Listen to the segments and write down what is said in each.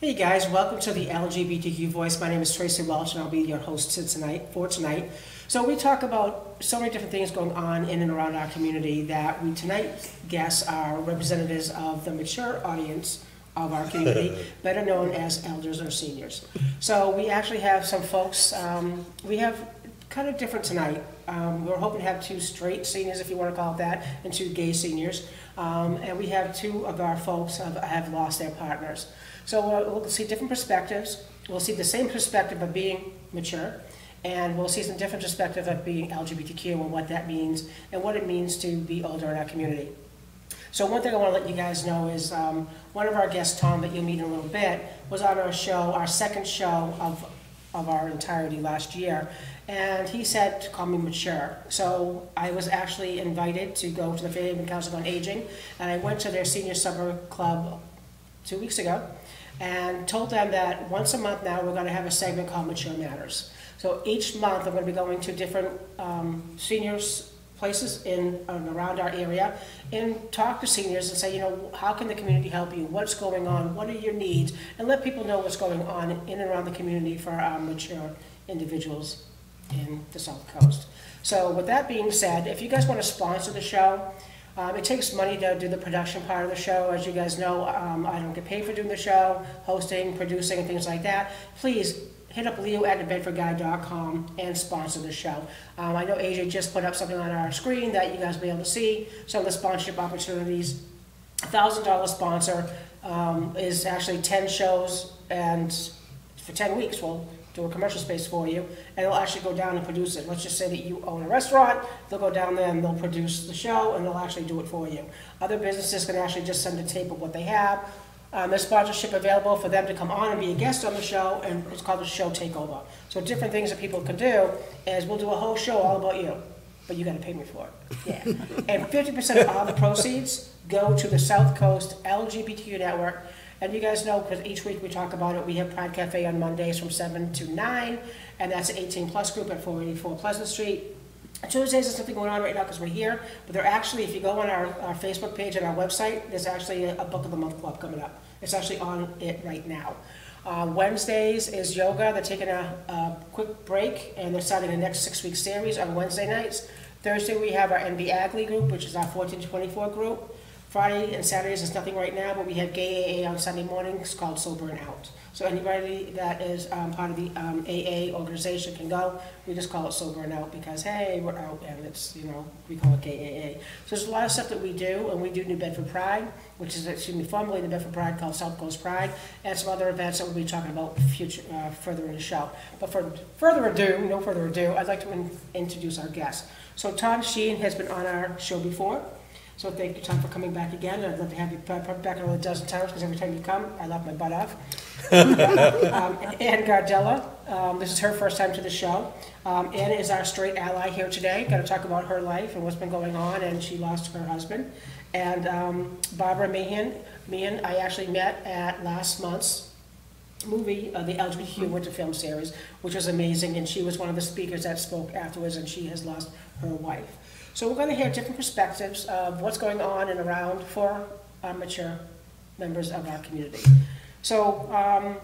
Hey guys, welcome to the LGBTQ Voice. My name is Traci Welch and I'll be your host for tonight. So we talk about so many different things going on in and around our community that we tonight guess are representatives of the mature audience of our community, better known as elders or seniors. So we actually have some folks, we have kind of different tonight. We're hoping to have 2 straight seniors, if you want to call it that, and 2 gay seniors. And we have 2 of our folks have lost their partners. So we'll see different perspectives. We'll see the same perspective of being mature, and we'll see some different perspective of being LGBTQ and what that means and what it means to be older in our community. So one thing I want to let you guys know is one of our guests, Tom, that you'll meet in a little bit, was on our show, our second show of our entirety last year, and he said to call me mature. So I was actually invited to go to the Fairhaven Council on Aging, and I went to their senior summer club 2 weeks ago and told them that once a month now we're going to have a segment called Mature Matters. So each month I'm going to be going to different seniors places in and around our area and talk to seniors and say, you know, how can the community help you? What's going on? What are your needs? And let people know what's going on in and around the community for our mature individuals in the South Coast. So with that being said, if you guys want to sponsor the show, it takes money to do the production part of the show. As you guys know, I don't get paid for doing the show, hosting, producing, and things like that. Please hit up leo@thebedfordguide.com and sponsor the show. I know AJ just put up something on our screen that you guys will be able to see, some of the sponsorship opportunities. $1,000 sponsor is actually 10 shows, and for 10 weeks we'll do a commercial space for you, and they'll actually go down and produce it. Let's just say that you own a restaurant, they'll go down there and they'll produce the show and they'll actually do it for you. Other businesses can actually just send a tape of what they have. There's sponsorship available for them to come on and be a guest on the show, and it's called a show takeover. So different things that people can do is we'll do a whole show all about you, but you got to pay me for it. Yeah. And 50% of all the proceeds go to the South Coast LGBTQ network. And you guys know, because each week we talk about it, we have Pride Cafe on Mondays from 7 to 9, and that's an 18-plus group at 484 Pleasant Street. Tuesdays, there's something going on right now because we're here, but they're actually, if you go on our Facebook page and our website, there's actually a Book of the Month Club coming up. It's actually on it right now. Wednesdays is yoga. They're taking a quick break, and they're starting the next 6-week series on Wednesday nights. Thursday, we have our NB Agley group, which is our 14 to 24 group. Friday and Saturdays is nothing right now, but we have gay AA on Sunday mornings called Sober and Out. So anybody that is part of the AA organization can go. We just call it Sober and Out because, hey, we're out, and it's, you know, we call it gay AA. So there's a lot of stuff that we do, and we do New Bedford Pride, which is, formerly New Bedford Pride, called South Coast Pride, and some other events that we'll be talking about further in the show. But for no further ado, I'd like to introduce our guest. So Tom Sheen has been on our show before. So thank you, Tom, for coming back again. I'd love to have you back another dozen times because every time you come, I laugh my butt off. Ann Gardella, this is her first time to the show. Ann is our straight ally here today. Going to talk about her life and what's been going on, and she lost her husband. And Barbara Meehan, I actually met at last month's movie, the LGBTQ Winter Film Series, which was amazing, and she was one of the speakers that spoke afterwards, and she has lost her wife. So we're going to hear different perspectives of what's going on and around for our mature members of our community. So I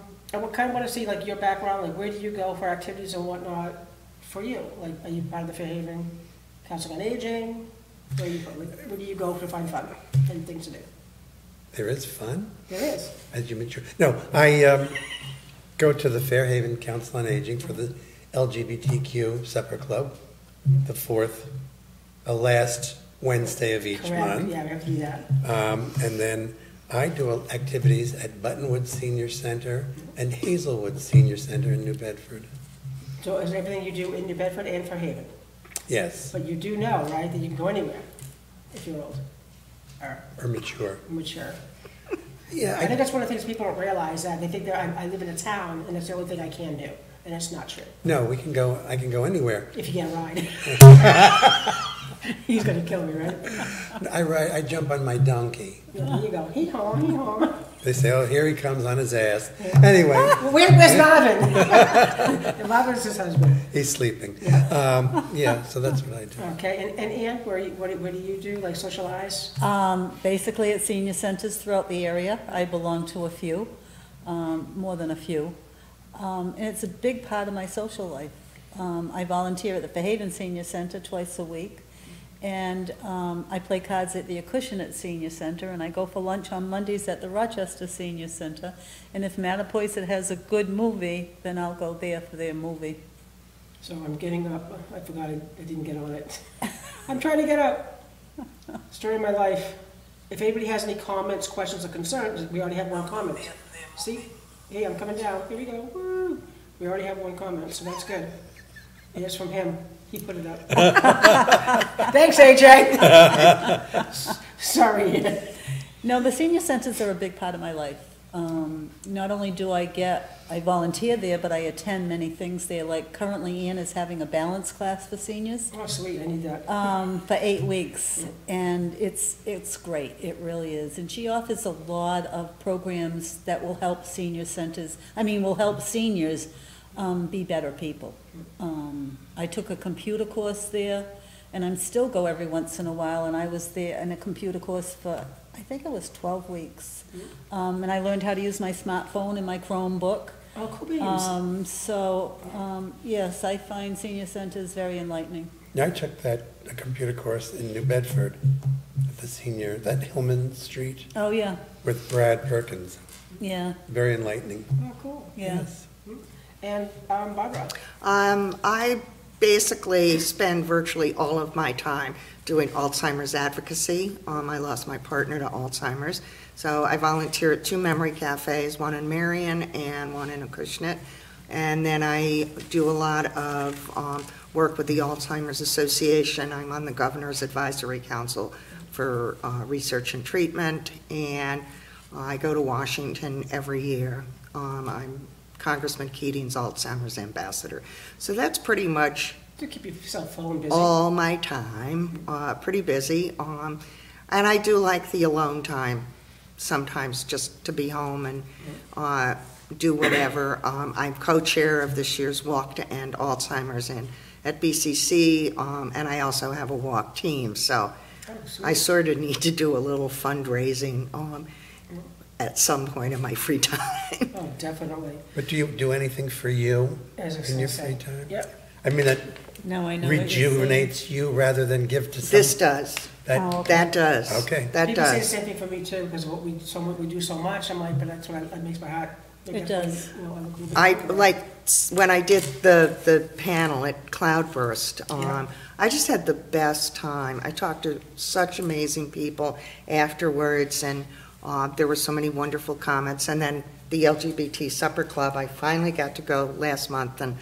kind of want to see, like, your background, like, where do you go for activities and whatnot for you? Like, are you part of the Fairhaven Council on Aging? Where do you go to find fun and things to do? There is fun? There is. As you mature. No, I go to the Fairhaven Council on Aging for the LGBTQ Supper Club, the last Wednesday of each month. Yeah, we have to do that. And then I do activities at Buttonwood Senior Center and Hazelwood Senior Center in New Bedford. So is everything you do in New Bedford and Fairhaven? Yes. But you do know, right, that you can go anywhere if you're old. Or mature. Mature. Yeah. I think that's one of the things people don't realize, that they think I live in a town and that's the only thing I can do. And that's not true. No, I can go anywhere. If you get a ride. He's going to kill me, right? I jump on my donkey. There you go. Hee-haw, hee-haw. They say, oh, here he comes on his ass. Yeah. Anyway. Where's Marvin? Marvin's his husband. He's sleeping. Yeah, so that's what I do. Okay, and Ann, what do you do, like socialize? Basically at senior centers throughout the area. I belong to a few. more than a few. And it's a big part of my social life. I volunteer at the Fairhaven Senior Center twice a week, and I play cards at the Acushnet Senior Center, and I go for lunch on Mondays at the Rochester Senior Center. And if Mattapoisett has a good movie, then I'll go there for their movie. So I'm getting up. I forgot I didn't get on it. I'm trying to get up. Story of my life. If anybody has any comments, questions, or concerns, we already have one comment. See? Hey, I'm coming down. Here we go. Woo. We already have one comment, so that's good. And it's from him. He put it up. Thanks, AJ. Sorry. No, the senior centers are a big part of my life. Not only do I volunteer there, but I attend many things there. Like currently Ann is having a balance class for seniors. Oh, sweet, I need that. For 8 weeks, and it's great, it really is. And she offers a lot of programs that will help seniors be better people. I took a computer course there, and I still go every once in a while, and I was there in a computer course for, I think it was 12 weeks. And I learned how to use my smartphone and my Chromebook. Oh, cool beans. Yes, I find senior centers very enlightening. Yeah, I took a computer course in New Bedford at the senior, that Hillman Street. Oh, yeah. With Brad Perkins. Yeah. Very enlightening. Oh, cool. Yeah. Yes. And Barbara? I basically spend virtually all of my time doing Alzheimer's advocacy. I lost my partner to Alzheimer's. So I volunteer at 2 memory cafes, one in Marion and one in Acushnet. And then I do a lot of work with the Alzheimer's Association. I'm on the Governor's Advisory Council for research and treatment. And I go to Washington every year. I'm Congressman Keating's Alzheimer's ambassador. So that's pretty much To keep yourself full and busy. all my time, pretty busy. And I do like the alone time sometimes, just to be home and do whatever. I'm co-chair of this year's Walk to End Alzheimer's at BCC, and I also have a walk team. So I sort of need to do a little fundraising at some point in my free time. Oh, definitely. But do you do anything for you in your free time? Yep. I mean, that No, I know what you're rejuvenates you rather than give to someone. This does. That does. Okay. That People say the does. same thing for me too, because we do so much. I'm like, but that's what that makes my heart. It does. You know, other group- I like when I did the panel at Cloudburst. I just had the best time. I talked to such amazing people afterwards, and there were so many wonderful comments. And then the LGBT Supper Club, I finally got to go last month, and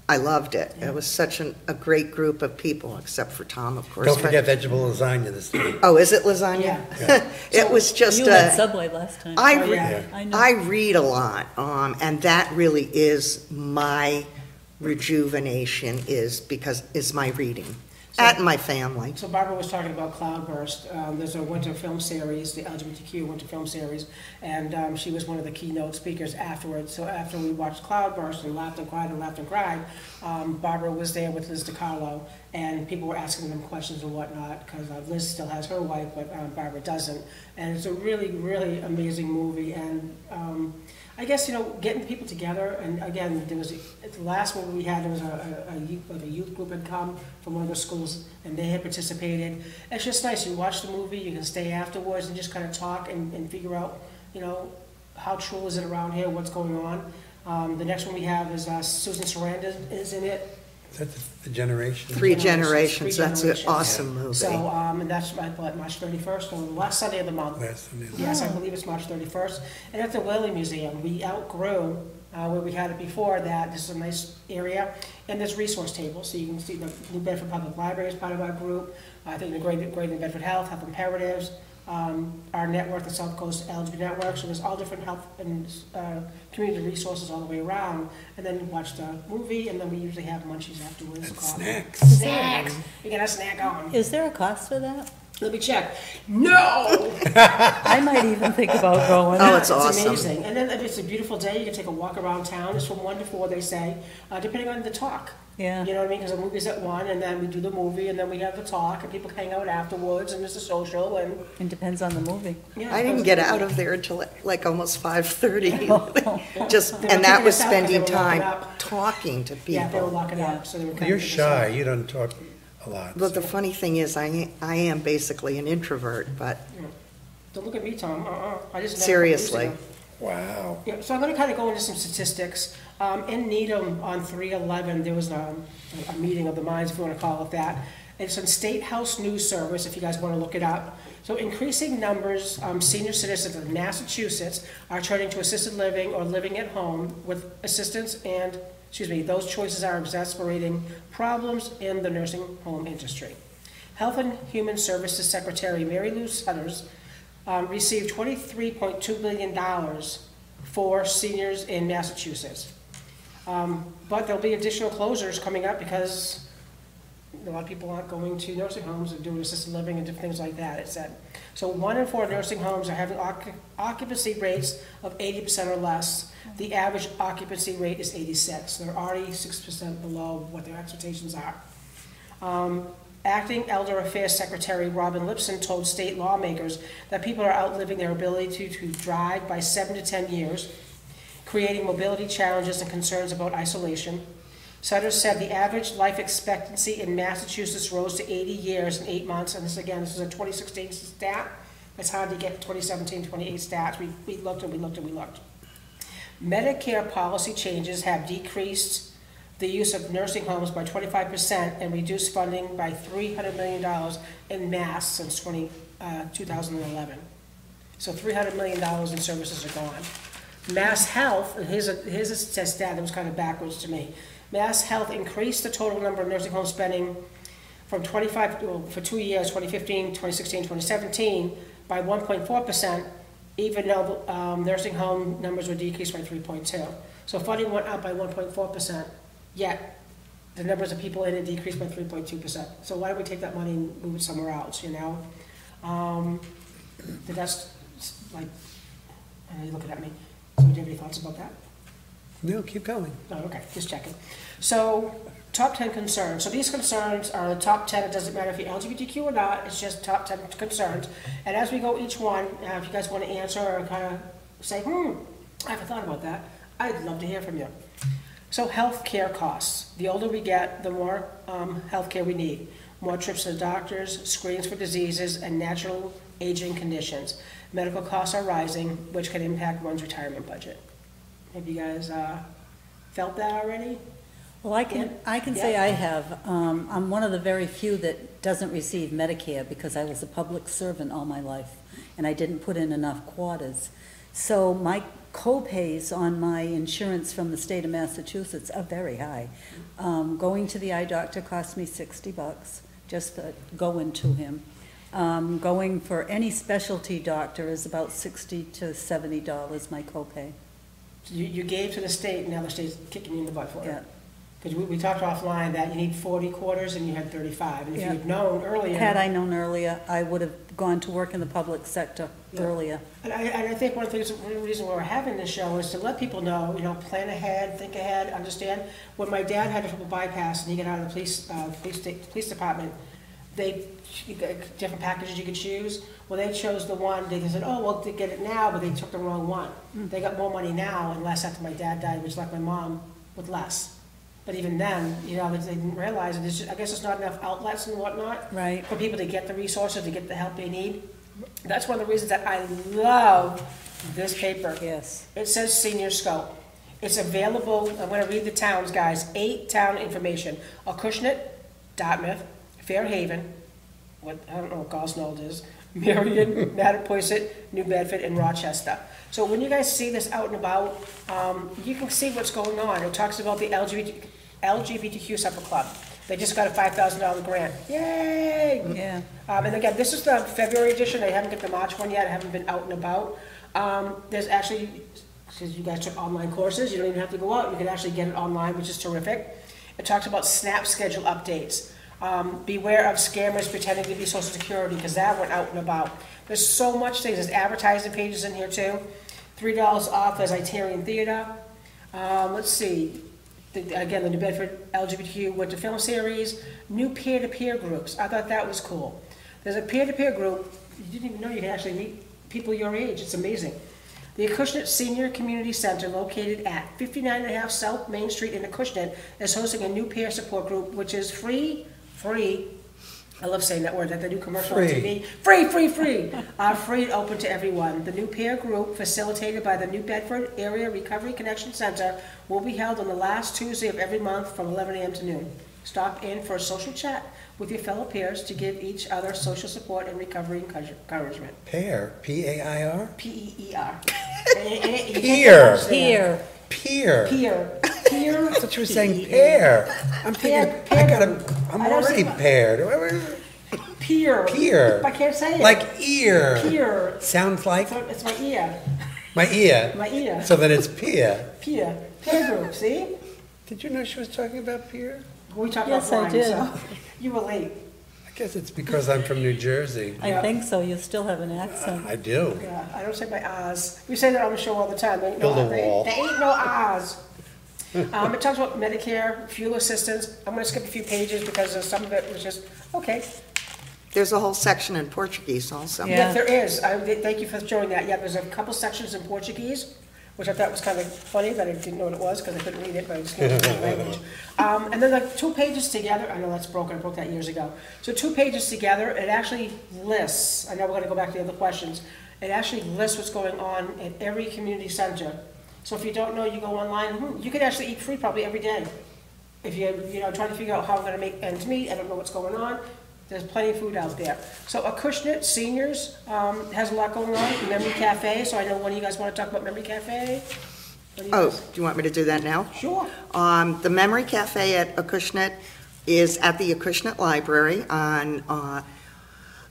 I loved it. It was such a great group of people, except for Tom, of course. Don't forget vegetable lasagna this week. Oh, is it lasagna? Yeah. It was just You had Subway last time. I know. I read a lot, and that really is my rejuvenation, is my reading. That and my family. So Barbara was talking about Cloudburst. There's a winter film series, the LGBTQ winter film series, and she was one of the keynote speakers afterwards. So after we watched Cloudburst and laughed and cried, Barbara was there with Liz DiCarlo, and people were asking them questions and whatnot, because Liz still has her wife, but Barbara doesn't. And it's a really, really amazing movie, and I guess, getting people together, and again, the last one we had, there was a youth group had come from one of the schools, and they had participated. It's just nice. You watch the movie, you can stay afterwards and just kind of talk and figure out, how true is it around here, what's going on. The next one we have is Susan Sarandon is in it. Is that the Generations? Three Generations. Three That's Generations. an awesome movie. So, and that's, I thought, March 31st, or the last Sunday of the month. Yes, I believe it's March 31st. And at the Whaley Museum, we outgrew where we had it before that. This is a nice area. And there's resource tables, so you can see the New Bedford Public Library is part of our group. I think the Great New Bedford Health Imperatives, our network, the South Coast LGBT Network. So there's all different health and community resources all the way around. And then you watch the movie, and then we usually have munchies afterwards. And snacks. Snacks. You get a snack on. Is there a cost for that? Let me check. No! I might even think about going. Oh, it's awesome. Amazing. And then if it's a beautiful day, you can take a walk around town. It's from 1 to 4, they say, depending on the talk. Yeah. You know what I mean? Because the movie's at 1, and then we do the movie, and then we have the talk, and people hang out afterwards, and there's a social, and... It depends on the movie. Yeah, I didn't get out of there until like almost 5:30. Just, They were and that kicking was us out 'cause they spending were time locking up. talking to Yeah, they were people. locking up, so they were... You're shy, you don't talk a lot. But the funny thing is, I am basically an introvert, but Don't look at me, Tom. I just... never- seriously. Wow. Yeah, so I'm going to kind of go into some statistics. In Needham on 3/11, there was a meeting of the minds, if you want to call it that. It's on Statehouse News Service, if you guys want to look it up. So increasing numbers, senior citizens in Massachusetts are turning to assisted living or living at home with assistance and, those choices are exacerbating problems in the nursing home industry. Health and Human Services Secretary Mary Lou Sutters received $23.2 billion for seniors in Massachusetts. But there'll be additional closures coming up because a lot of people aren't going to nursing homes and doing assisted living and different things like that, it said. So 1 in 4 nursing homes are having occupancy rates of 80% or less. The average occupancy rate is 86. They're already 6% below what their expectations are. Acting Elder Affairs Secretary Robin Lipson told state lawmakers that people are outliving their ability to drive by 7 to 10 years, creating mobility challenges and concerns about isolation. Sutter said the average life expectancy in Massachusetts rose to 80 years in 8 months, and this is a 2016 stat. It's hard to get 2017, 28 stats. We looked and we looked and we looked. Medicare policy changes have decreased the use of nursing homes by 25% and reduced funding by $300 million in Mass since 2011. So $300 million in services are gone. Mass Health, and here's a stat that was kind of backwards to me. Mass Health increased the total number of nursing home spending from for 2 years, 2015, 2016, 2017, by 1.4%, even though nursing home numbers were decreased by 3.2%. So funding went up by 1.4%, yet the numbers of people in it decreased by 3.2%. So why don't we take that money and move it somewhere else, you know? That's like, you're looking at me. So do you have any thoughts about that? No, keep going. Oh, okay, just checking. So, top 10 concerns. So these concerns are the top 10. It doesn't matter if you're LGBTQ or not. It's just top 10 concerns. And as we go each one, if you guys want to answer or kind of say, I haven't thought about that, I'd love to hear from you. So health care costs. The older we get, the more health care we need. More trips to the doctors, screens for diseases, and natural aging conditions. Medical costs are rising, which can impact one's retirement budget. Have you guys felt that already? Well, I can say I have. I'm one of the very few that doesn't receive Medicare because I was a public servant all my life and I didn't put in enough quarters. So my co-pays on my insurance from the state of Massachusetts are very high. Going to the eye doctor cost me $60 just to go into him. Going for any specialty doctor is about $60 to $70 my copay. You gave to the state, now the state's kicking you in the butt for it. Yeah. Because we talked offline that you need 40 quarters and you had 35. And if Yeah. you'd known earlier... Had I known earlier, I would have gone to work in the public sector earlier. And I think one of the things, one reason why we're having this show is to let people know, plan ahead, think ahead, understand. When my dad had a triple bypass and he got out of the police department, you got different packages you could choose. Well, they chose the one, they said, oh, well, they get it now, but they took the wrong one. They got more money now and less after my dad died, which left my mom with less. But even then, they didn't realize it. I guess there's not enough outlets and whatnot Right. for people to get the resources, to get the help they need. That's one of the reasons that I love this paper. Yes. It says Senior Scope. It's available, I'm going to read the towns, guys. 8 town information. Acushnet, Dartmouth, Fairhaven, I don't know what Gosnold is, Marion, Mattapoisett, New Bedford, and Rochester. So when you guys see this out and about, you can see what's going on. It talks about the LGBTQ Supper Club. They just got a $5,000 grant. Yay! Yeah. And again, this is the February edition. I haven't got the March one yet. I haven't been out and about. There's actually, because you guys took online courses, you don't even have to go out. You can actually get it online, which is terrific. It talks about SNAP schedule updates. Beware of scammers pretending to be Social Security, because that went out and about. There's so much things. There's advertising pages in here too. $3 off as Italian Theater. Let's see. Again, the New Bedford LGBTQ Winter Film Series. New peer-to-peer groups. I thought that was cool. There's a peer-to-peer group. You didn't even know you could actually meet people your age. It's amazing. The Acushnet Senior Community Center, located at 59.5 South Main Street in Acushnet, is hosting a new peer support group, which is free. I love saying that word, that they do commercial on TV. Free. Free and open to everyone. The new peer group, facilitated by the New Bedford Area Recovery Connection Center, will be held on the last Tuesday of every month from 11 a.m. to noon. Stop in for a social chat with your fellow peers to give each other social support and recovery encouragement. Pear, P-A-I-R? P-E-E-R. Peer. Peer. Peer. I thought you were saying pear. I'm thinking, I'm already paired. Peer. Peer. I can't say it. Like ear. Peer. Sounds like? It's my ear. My ear. My ear. So then it's peer. Peer. Peer group, see? Did you know she was talking about peer? We talked Yes, about I did. So you were late. I guess it's because I'm from New Jersey. I think so, you still have an accent. I do. Yeah, I don't say my ahs. We say that on the show all the time. There ain't Build a there wall. ain't no ahs. It talks about Medicare, fuel assistance. I'm going to skip a few pages because some of it was just, okay. There's a whole section in Portuguese also. Yeah. Yes, there is. Thank you for showing that. Yeah, there's a couple sections in Portuguese, which I thought was kind of funny, but I didn't know what it was because I couldn't read it, but I just can't read the language. And then like 2 pages together, I know that's broken, I broke that years ago. So 2 pages together, it actually lists, I know we're gonna go back to the other questions, it actually lists what's going on at every community center. So if you don't know, you go online, you could actually eat free probably every day. If you're trying to figure out how I'm gonna make ends meet, I don't know what's going on, there's plenty of food out there. So Acushnet Seniors has a lot going on. Memory Cafe, so I know one of you guys want to talk about Memory Cafe. Oh, do you want me to do that now? Sure. The Memory Cafe at Acushnet is at the Acushnet Library on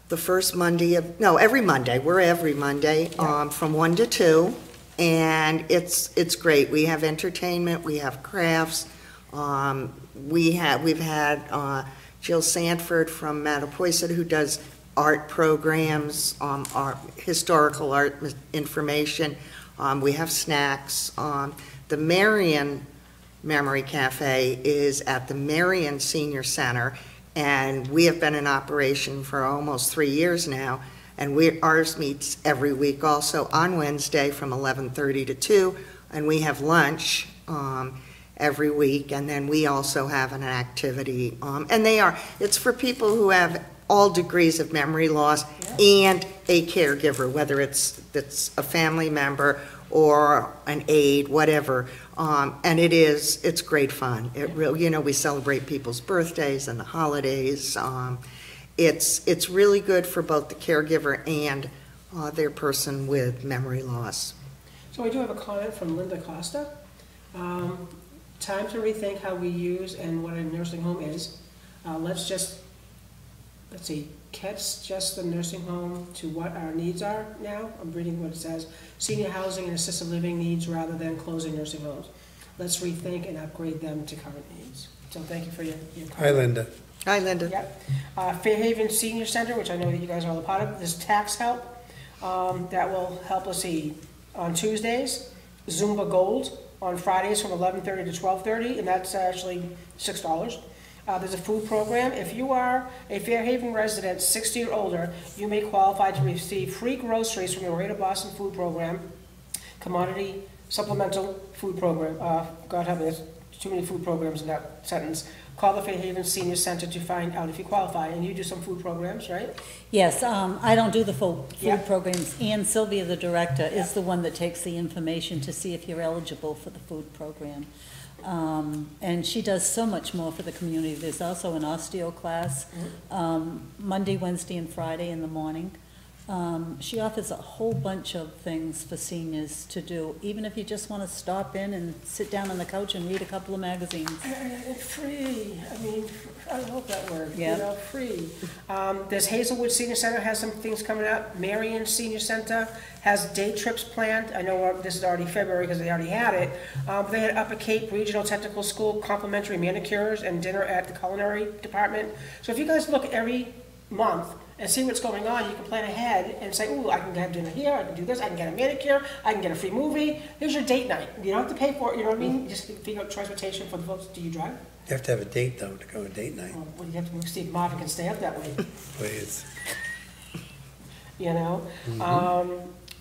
the first Monday every Monday. We're every Monday from 1 to 2, and it's great. We have entertainment, we have crafts, we've had Jill Sanford from Mattapoisett, who does art programs, art, historical art information. We have snacks. The Marion Memory Cafe is at the Marion Senior Center, and we have been in operation for almost 3 years now. And ours meets every week also on Wednesday from 11:30 to 2, and we have lunch every week, and then we also have an activity, and it's for people who have all degrees of memory loss and a caregiver, whether it's a family member or an aide, whatever, and it's great fun. It really, we celebrate people's birthdays and the holidays. It's really good for both the caregiver and their person with memory loss. So we do have a comment from Linda Costa. Time to rethink how we use and what a nursing home is. Let's catch just the nursing home to what our needs are now. I'm reading what it says. Senior housing and assisted living needs rather than closing nursing homes. Let's rethink and upgrade them to current needs. So thank you for your comment. Hi, Linda. Hi, Linda. Yep. Fairhaven Senior Center, which I know that you guys are all a part of, there's tax help that will help us on Tuesdays. Zumba Gold on Fridays from 11:30 to 12:30, and that's actually $6. There's a food program. If you are a Fairhaven resident, 60 or older, you may qualify to receive free groceries from the Greater Boston Food Program, Commodity Supplemental Food Program. God help me, there's too many food programs in that sentence. Call the Fairhaven Senior Center to find out if you qualify. And you do some food programs, right? Yes, I don't do the food Yeah. programs. Ann Sylvia, the director, is the one that takes the information to see if you're eligible for the food program. And she does so much more for the community. There's also an osteo class, Monday, Wednesday, and Friday in the morning. She offers a whole bunch of things for seniors to do, even if you just want to stop in and sit down on the couch and read a couple of magazines. And free, I mean, I love that word, Yeah. you know, free. There's Hazelwood Senior Center has some things coming up. Marion Senior Center has day trips planned. I know this is already February because they already had it. They had Upper Cape Regional Technical School complimentary manicures and dinner at the culinary department. So if you guys look every month and see what's going on, you can plan ahead and say, ooh, I can have dinner here, I can do this, I can get a manicure, I can get a free movie. Here's your date night. You don't have to pay for it, you know what I mean? Just figure out transportation for the folks. Do you drive? You have to have a date, though, to go on date night, Well, what do you have to see if Marvin can stay up that way, please. you know?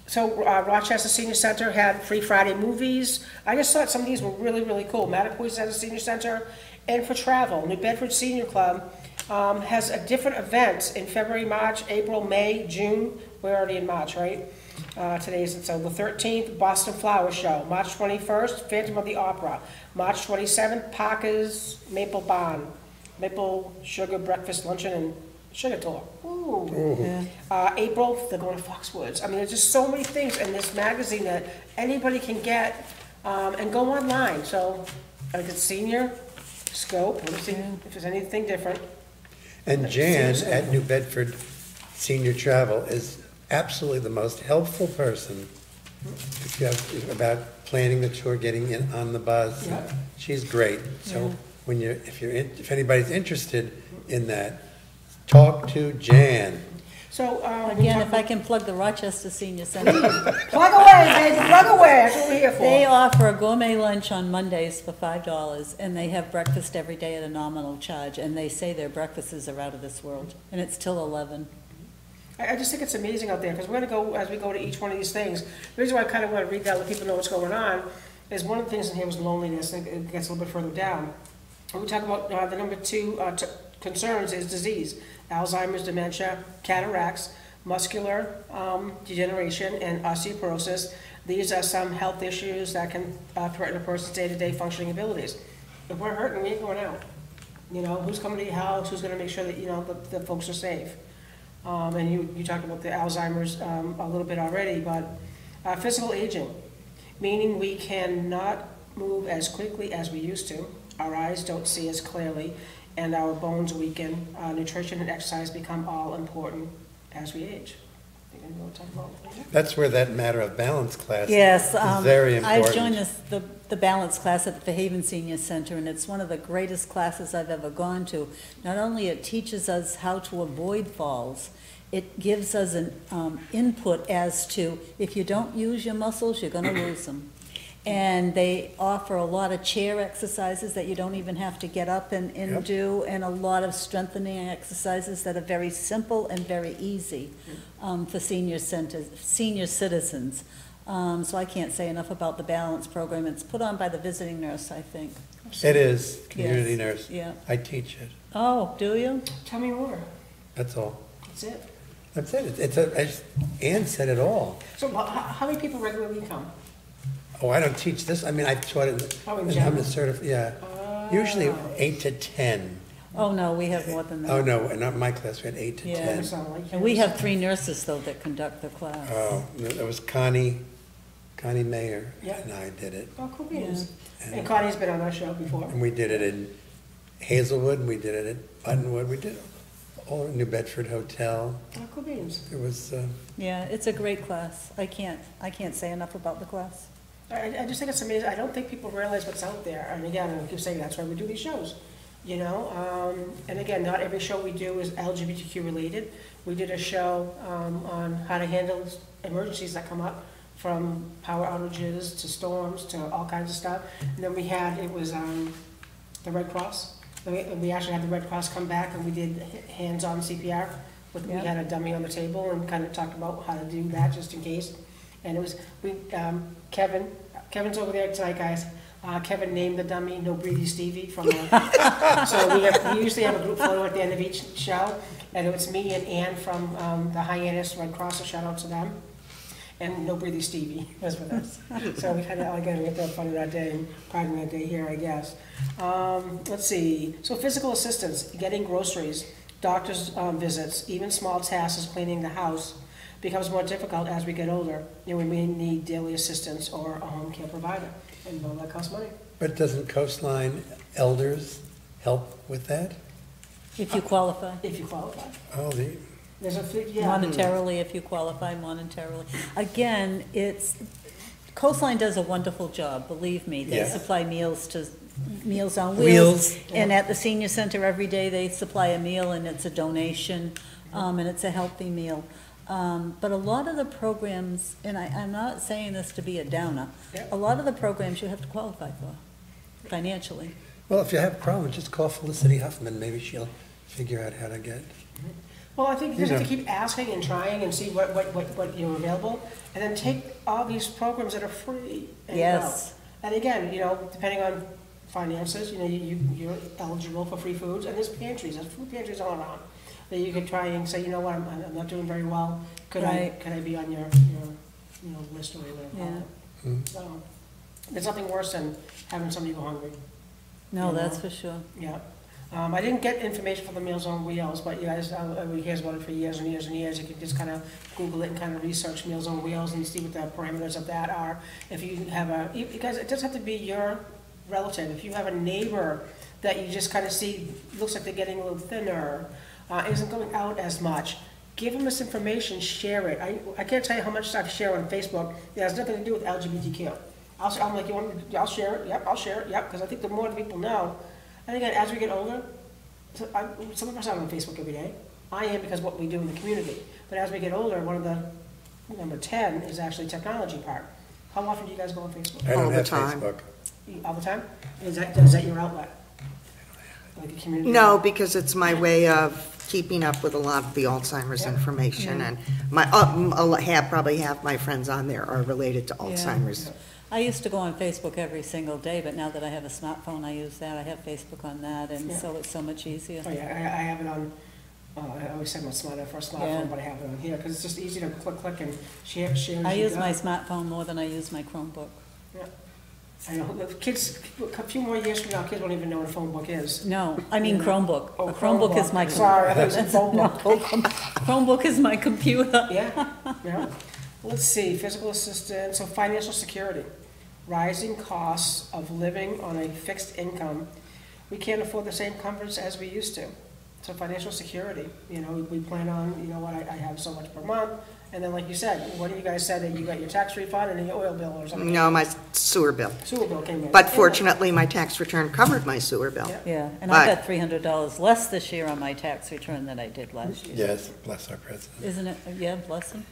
So Rochester Senior Center had free Friday movies. I just thought some of these were really, really cool. Mattapoise has a senior center. And for travel, New Bedford Senior Club has a different events in February, March, April, May, June. We're already in March, right? Today's, so the 13th, Boston Flower Show. March 21st, Phantom of the Opera. March 27th, Parker's Maple Barn. Maple Sugar Breakfast, Luncheon, and Sugar Tour. Ooh. Yeah. April, they're going to Foxwoods. I mean, there's just so many things in this magazine that anybody can get and go online. So, like it's senior scope, let me see if there's anything different. And Jan at New Bedford Senior Travel is absolutely the most helpful person if you have, about planning the tour, getting in on the bus. Yeah. She's great. So when if anybody's interested in that, talk to Jan. So, Again, if I can plug the Rochester Senior Center. plug away, baby, plug away, that's what we're here for. They offer a gourmet lunch on Mondays for $5, and they have breakfast every day at a nominal charge, and they say their breakfasts are out of this world, and it's till 11. I just think it's amazing out there, because we're going to go, as we go to each one of these things, the reason why I kind of want to read that, let people know what's going on, is one of the things in here was loneliness, and it gets a little bit further down. When we talk about the number 2 concerns is disease, Alzheimer's, dementia, cataracts, muscular degeneration, and osteoporosis. These are some health issues that can threaten a person's day-to-day functioning abilities. If we're hurting, we ain't going out. You know, who's coming to your house? Who's going to make sure that, you know, the folks are safe? And you talked about the Alzheimer's a little bit already, but physical aging, meaning we cannot move as quickly as we used to. Our eyes don't see as clearly, and our bones weaken. Nutrition and exercise become all important as we age. You gonna go talk about that? That's where that matter of balance class Yes, is very important. I've joined the balance class at the Fairhaven Senior Center, and it's one of the greatest classes I've ever gone to. Not only it teaches us how to avoid falls, it gives us an input as to if you don't use your muscles, you're going to lose them. And they offer a lot of chair exercises that you don't even have to get up and Yep. do, and a lot of strengthening exercises that are very simple and very easy for senior citizens. So I can't say enough about the balance program. It's put on by the visiting nurse, I think. It is, community Yes. nurse. Yeah. I teach it, Oh, do you? Tell me more. that's all. That's it. That's it. Ann said it all. So how many people regularly come? Oh, I don't teach this, I mean, I've taught it, Oh, in I'm general? a yeah. Usually 8 to 10. Oh, no, we have more than that. Oh, no, not my class, we had 8 to Yeah. 10. Sound like And we yours. have 3 nurses, though, that conduct the class. Oh, no, that was Connie Mayer Yeah. and I did it. Oh, cool beans. And- And Connie's been on our show before. And we did it in Hazelwood, we did it at Buttonwood, we did it all at New Bedford Hotel. Oh, cool beans. It was, Yeah, it's a great class. I can't say enough about the class. I just think it's amazing. I don't think people realize what's out there. And again, I keep saying that's why we do these shows, you know? And again, not every show we do is LGBTQ related. We did a show on how to handle emergencies that come up, from power outages to storms to all kinds of stuff. And then it was the Red Cross. We actually had the Red Cross come back and we did hands-on CPR. We had a dummy on the table and kind of talked about how to do that just in case. And it was, Kevin's over there tonight, guys. Kevin named the dummy No Breathy Stevie from so we usually have a group photo at the end of each show, and it was me and Ann from the Hyannis Red Cross, so shout out to them. And No Breathy Stevie was with us. So we kind of, again, we have to have fun that day and pride in that day here, I guess. Let's see. So physical assistance, getting groceries, doctor's visits, even small tasks as cleaning the house. becomes more difficult as we get older. You know, we may need daily assistance or a home care provider, and all that costs money. But doesn't Coastline Elders help with that? If you qualify. If you qualify. Oh, There's a, yeah. Monetarily, if you qualify monetarily. Again, Coastline does a wonderful job, believe me. They Yeah. supply Meals on Wheels. Wheels. And at the senior center, every day they supply a meal, and it's a donation, and it's a healthy meal. But a lot of the programs, and I'm not saying this to be a downer, Yeah. a lot of the programs you have to qualify for financially. well, if you have problems, just call Felicity Huffman. Maybe she'll figure out how to get. Well, I think you just You have to know. keep asking and trying and see what you know, available, and then take all these programs that are free and go. Yes. And again, you know, depending on finances, you know, you're eligible for free foods, and there's food pantries all around, that you could try and say, you know what, I'm not doing very well, could I be on your you know, list or whatever? Yeah. Mm. So, there's nothing worse than having somebody go hungry. No, You that's know? for sure. Yeah. I didn't get information for the Meals on Wheels, but you guys, we hears about it for years and years and years. You can just kind of Google it and kind of research Meals on Wheels and see what the parameters of that are. If you have you guys, it doesn't have to be your relative. If you have a neighbor that you just kind of see, looks like they're getting a little thinner, isn't going out as much, give them this information, share it. I can't tell you how much stuff I share on Facebook. It has nothing to do with LGBTQ. I'm like, I'll share it, yep, I'll share it, yep, because I think the more people know. And again, as we get older, some of us are on Facebook every day. I am because of what we do in the community. But as we get older, one of the, number 10 is actually technology part. How often do you guys go on Facebook? I don't All the have time. Facebook. All the time? Is that your outlet? Like a community? No, because it's my way of keeping up with a lot of the Alzheimer's Yeah. information, and probably half my friends on there are related to Alzheimer's. I used to go on Facebook every single day, but now that I have a smartphone, I use that. I have Facebook on that, and Yeah. so it's so much easier. Oh, yeah, I have it on, I always say my smartphone, Yeah. but I have it on here, because it's just easy to click and share as I you use go. my smartphone more than I use my Chromebook. Yeah. I know, the kids, a few more years from now, kids won't even know what a phone book is. No, I mean Yeah. Chromebook. Oh, A Chromebook is my. Sorry, I thought you said phone No, book. Chromebook is my computer. Yeah, yeah. Let's see, physical assistance, so financial security. Rising costs of living on a fixed income. We can't afford the same comforts as we used to. So financial security, you know, we plan on, you know what, I have so much per month. And then like you said, what do you guys said, that you got your tax refund and then your oil bill or something? No, my sewer bill. Sewer bill came in. But fortunately, my tax return covered my sewer bill. Yeah. Yeah, and I But- got $300 less this year on my tax return than I did last year. Yes, bless our president. Isn't it? Yeah, bless him.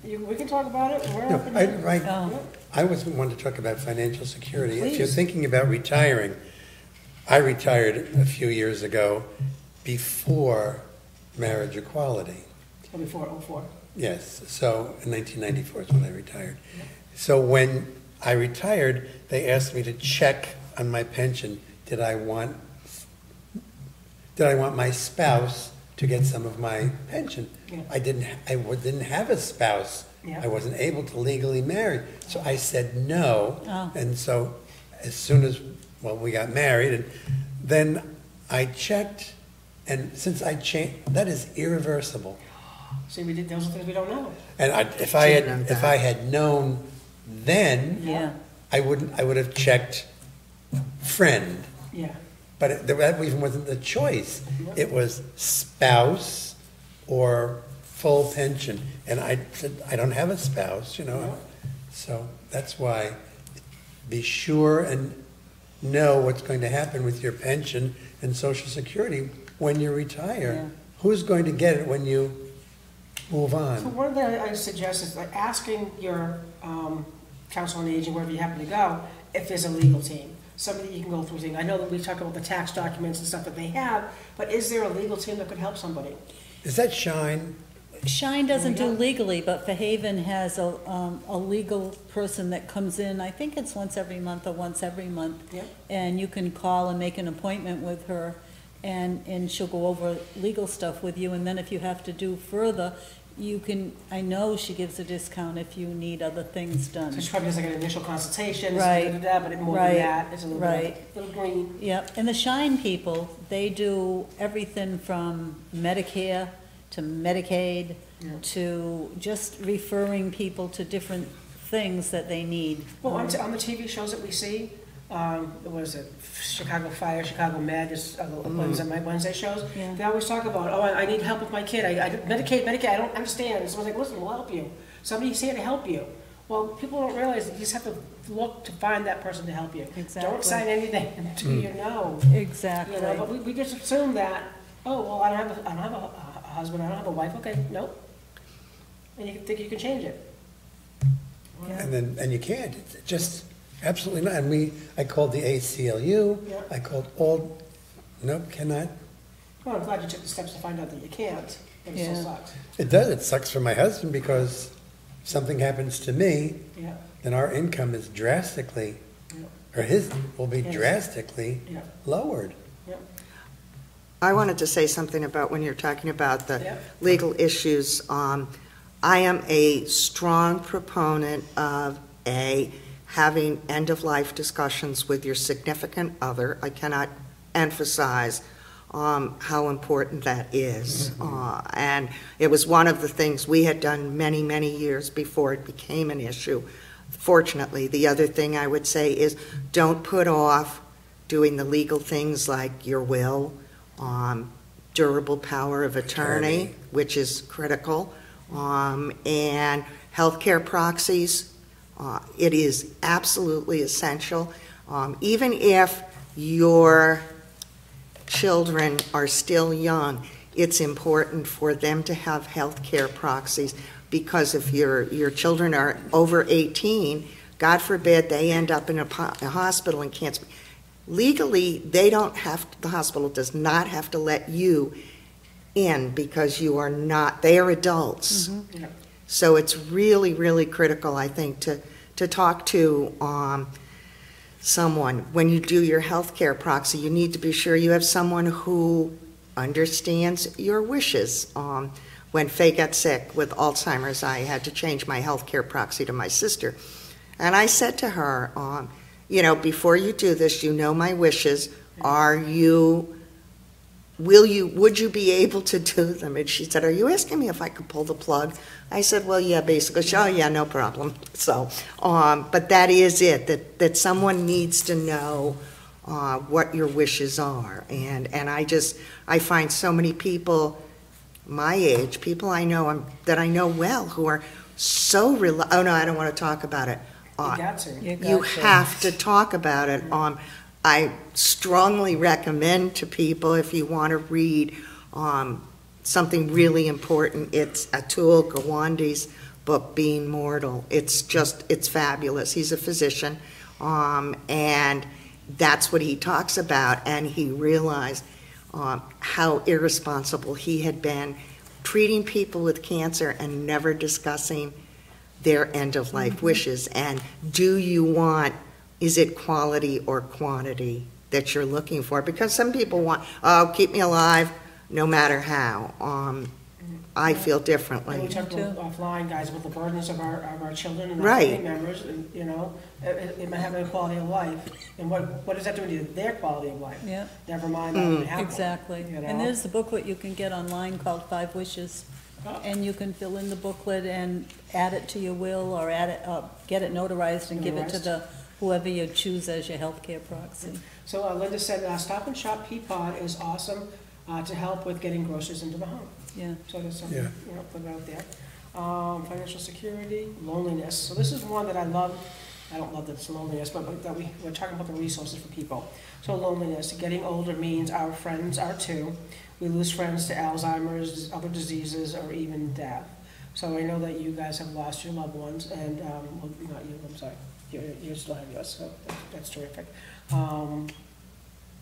We can talk about it, we're No, open here. Oh. I was wanting to talk about financial security. If you're Please. thinking about retiring, I retired a few years ago before marriage equality. Oh, before, 04. Yes, so in 1994 is when I retired. So when I retired, they asked me to check on my pension, did I want my spouse to get some of my pension? Yeah. I didn't have a spouse. Yeah. I wasn't able to legally marry. So I said no. Oh. And so as soon as, we got married, and then I checked, and since I changed, that is irreversible. See, those are things we don't know. And if I had known then, Yeah. I would have checked friend. Yeah. But that even wasn't the choice. It was spouse or full pension. And I said, I don't have a spouse, you know. So that's why be sure and know what's going to happen with your pension and Social Security when you retire. Yeah. Who's going to get it when you move So on? one thing I suggest is like asking your council on aging, wherever you happen to go, if there's a legal team, somebody you can go through things. I know that we talk about the tax documents and stuff that they have, but is there a legal team that could help somebody? Is that Shine? Shine doesn't do Yeah. legally, but Fairhaven has a legal person that comes in, I think it's once every month or once every month. Yeah. And you can call and make an appointment with her, and she'll go over legal stuff with you, and then if you have to do further, you can, I know she gives a discount if you need other things So done. she probably has like an initial consultation, Right. but more Right. than that, it's a little Right. bit, little green. Yep, and the Shine people, they do everything from Medicare to Medicaid, Yeah. to just referring people to different things that they need. Well, on the TV shows that we see, what is it, Chicago Fire, Chicago Med, is my Wednesday shows. Yeah. They always talk about, oh, I need help with my kid. I Medicaid, I don't understand. And someone's like, listen, we'll help you. Somebody's here to help you. Well, people don't realize that you just have to look to find that person to help you. Exactly. Don't sign anything until you know. Exactly. You know, but we just assume that, oh, well, I don't have a husband, I don't have a wife. Okay, nope. And you think you can change it. Yeah. And you can't. It's just absolutely not. And I called the ACLU. Yeah. I called all. Nope, cannot. Well, I'm glad you took the steps to find out that you can't, but it Yeah. still sucks. It does. It sucks for my husband because if something happens to me, Yeah, then our income is drastically, yeah, or his will be Yes. drastically yeah, lowered. yeah. I wanted to say something about when you're talking about the Yep. legal issues. I am a strong proponent of having end-of-life discussions with your significant other. I cannot emphasize how important that is. And it was one of the things we had done many, many years before it became an issue. Fortunately, the other thing I would say is don't put off doing the legal things like your will, durable power of attorney, which is critical, and healthcare proxies. It is absolutely essential. Even if your children are still young, it's important for them to have healthcare proxies, because if your children are over 18, God forbid they end up in a hospital and can't speak. Legally, the hospital does not have to let you in because you are not, they are adults. Mm-hmm. Yeah. So it's really, really critical, I think, to talk to someone. When you do your healthcare proxy, you need to be sure you have someone who understands your wishes. When Faye got sick with Alzheimer's, I had to change my healthcare proxy to my sister. And I said to her, before you do this, you know my wishes. Would you be able to do them? And she said, are you asking me if I could pull the plug? I said, well, yeah, basically. She said, oh, yeah, no problem. So, but that is it, that someone needs to know what your wishes are. And I find so many people my age, people I know, that I know well, who are so oh, no, I don't want to talk about it. You got to. You have to talk about it. I strongly recommend to people, if you want to read something really important, it's Atul Gawande's book, Being Mortal. It's fabulous. He's a physician, and that's what he talks about, and he realized how irresponsible he had been treating people with cancer and never discussing their end-of-life wishes. And is it quality or quantity that you're looking for? Because some people want, keep me alive no matter how. I feel differently. And we talked offline, guys, with the burdens of our children and our Right. family members, and, it might have a quality of life. And what does that do to their quality of life? Yeah. Never mind that we have one, Exactly. you know? And there's the booklet you can get online called 5 Wishes. Oh. And you can fill in the booklet and add it to your will, or get it notarized and give it to whoever you choose as your healthcare proxy. So Linda said, Stop and Shop Peapod is awesome to help with getting groceries into the home. Yeah. So there's something, Yeah. put it out there. Financial security, loneliness. So this is one that I love. I don't love that it's loneliness, but that we're talking about the resources for people. So loneliness, getting older means our friends are too. We lose friends to Alzheimer's, other diseases, or even death. So I know that you guys have lost your loved ones, and, well, not you, I'm sorry. You still have yours, so that's terrific.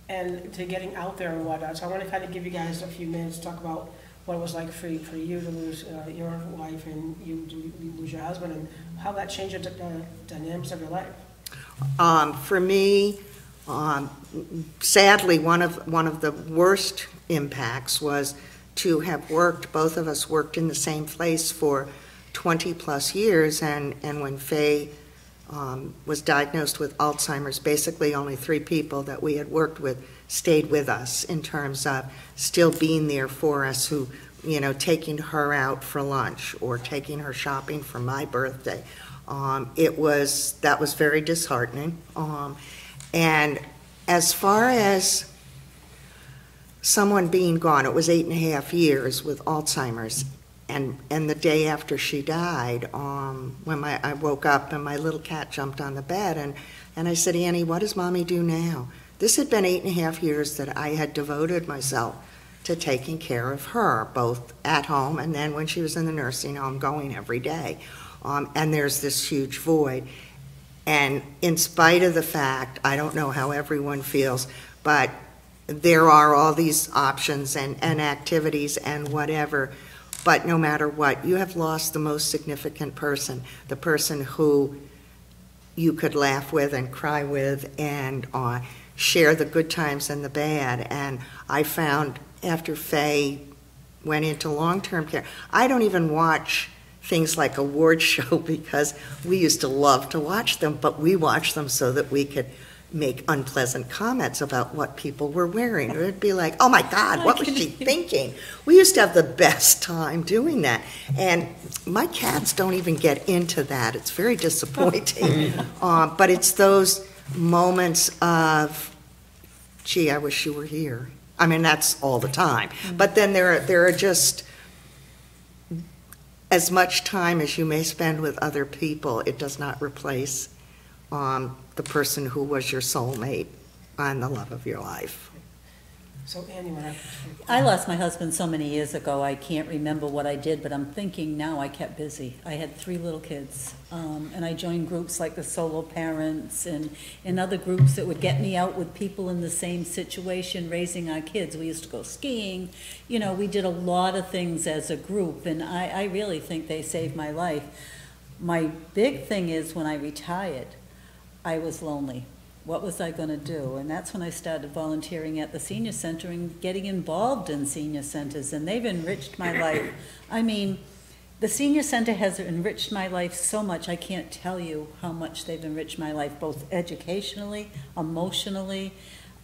And to getting out there and whatnot. So I want to kind of give you guys a few minutes to talk about what it was like for you to lose your wife and you to lose your husband, and how that changed the dynamics of your life. For me, sadly, one of the worst impacts was to have both of us worked in the same place for 20 plus years, and when Faye was diagnosed with Alzheimer's, basically only 3 people that we had worked with stayed with us in terms of still being there for us, who taking her out for lunch or taking her shopping for my birthday. That was very disheartening. And as far as someone being gone, it was 8.5 years with Alzheimer's. And the day after she died, when I woke up and my little cat jumped on the bed, and I said, Annie, what does Mommy do now? This had been 8.5 years that I had devoted myself to taking care of her, both at home and then when she was in the nursing home, going every day. And there's this huge void. And in spite of the fact, I don't know how everyone feels, but there are all these options and activities and whatever. But no matter what, you have lost the most significant person, the person who you could laugh with and cry with and share the good times and the bad. And I found after Faye went into long-term care, I don't even watch things like award show because we used to love to watch them, but we watched them so that we could make unpleasant comments about what people were wearing. It would be like, oh my God, what was she thinking? We used to have the best time doing that. And my cats don't even get into that. It's very disappointing. But it's those moments of, gee, I wish you were here. I mean, that's all the time. But then there are just, as much time as you may spend with other people, it does not replace the person who was your soulmate and the love of your life. So Annie, I lost my husband so many years ago, I can't remember what I did, but I'm thinking now I kept busy. I had 3 little kids, and I joined groups like the Solo Parents and other groups that would get me out with people in the same situation, raising our kids. We used to go skiing. We did a lot of things as a group, and I really think they saved my life. My big thing is when I retired, I was lonely. What was I going to do? And that's when I started volunteering at the senior center and getting involved in senior centers, and they've enriched my life. I mean, the senior center has enriched my life so much, I can't tell you how much they've enriched my life, both educationally, emotionally,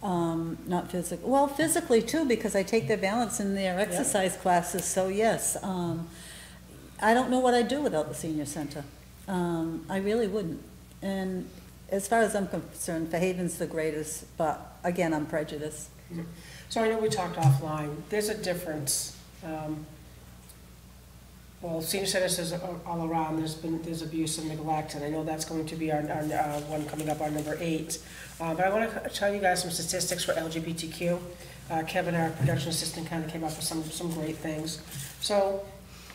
not physically. Well, physically too, because I take their balance in their exercise classes, so yes. I don't know what I'd do without the senior center. I really wouldn't. And as far as I'm concerned, Fairhaven's the greatest, but again, I'm prejudiced. So I know we talked offline. There's a difference. Well, senior centers is all around. There's abuse and neglect, and I know that's going to be our one coming up, our number 8. But I want to tell you guys some statistics for LGBTQ. Kevin, our production assistant, kind of came up with some great things. So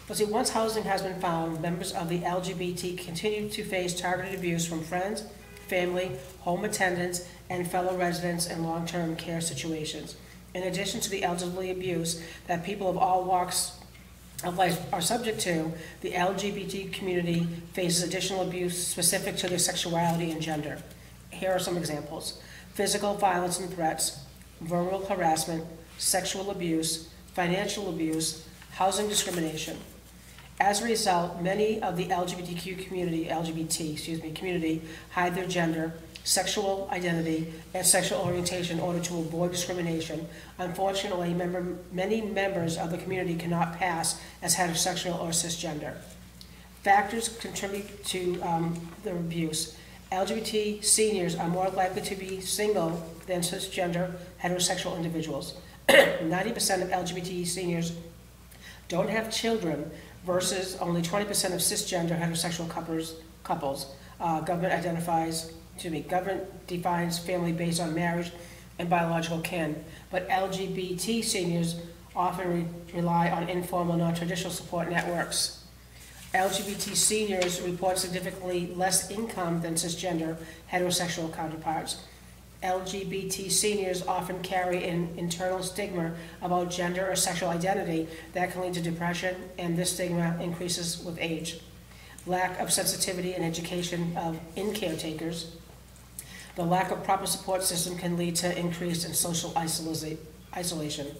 let's see. Once housing has been found, members of the LGBT continue to face targeted abuse from friends, family, home attendants, and fellow residents in long-term care situations. In addition to the elderly abuse that people of all walks of life are subject to, the LGBT community faces additional abuse specific to their sexuality and gender. Here are some examples: physical violence and threats, verbal harassment, sexual abuse, financial abuse, housing discrimination. As a result, many of the LGBT community hide their gender, sexual identity, and sexual orientation in order to avoid discrimination. Unfortunately, many members of the community cannot pass as heterosexual or cisgender. Factors contribute to the abuse. LGBT seniors are more likely to be single than cisgender heterosexual individuals. 90% of LGBT seniors don't have children, versus only 20% of cisgender heterosexual couples. Government defines family based on marriage and biological kin, but LGBT seniors often rely on informal, non-traditional support networks. LGBT seniors report significantly less income than cisgender heterosexual counterparts. LGBT seniors often carry an internal stigma about gender or sexual identity that can lead to depression, and this stigma increases with age. Lack of sensitivity and education in caretakers. The lack of proper support system can lead to increase in social isolation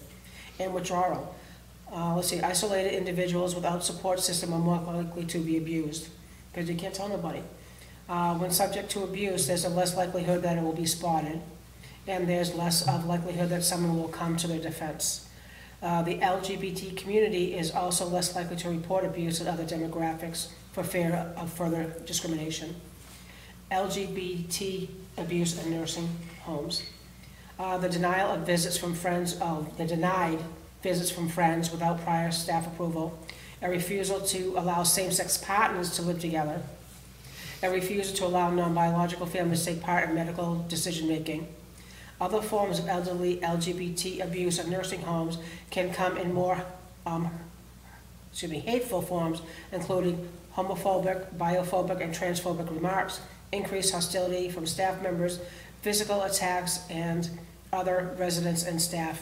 and withdrawal. Isolated individuals without support system are more likely to be abused because you can't tell nobody. When subject to abuse, there's a less likelihood that it will be spotted, and there's less of likelihood that someone will come to their defense. The LGBT community is also less likely to report abuse than other demographics for fear of further discrimination. LGBT abuse in nursing homes. The denial of visits from friends, the denied visits from friends without prior staff approval, a refusal to allow same-sex partners to live together, a refusal to allow non-biological families to take part in medical decision-making. Other forms of elderly LGBT abuse in nursing homes can come in more hateful forms, including homophobic, biophobic, and transphobic remarks, increased hostility from staff members, physical attacks, and other residents and staff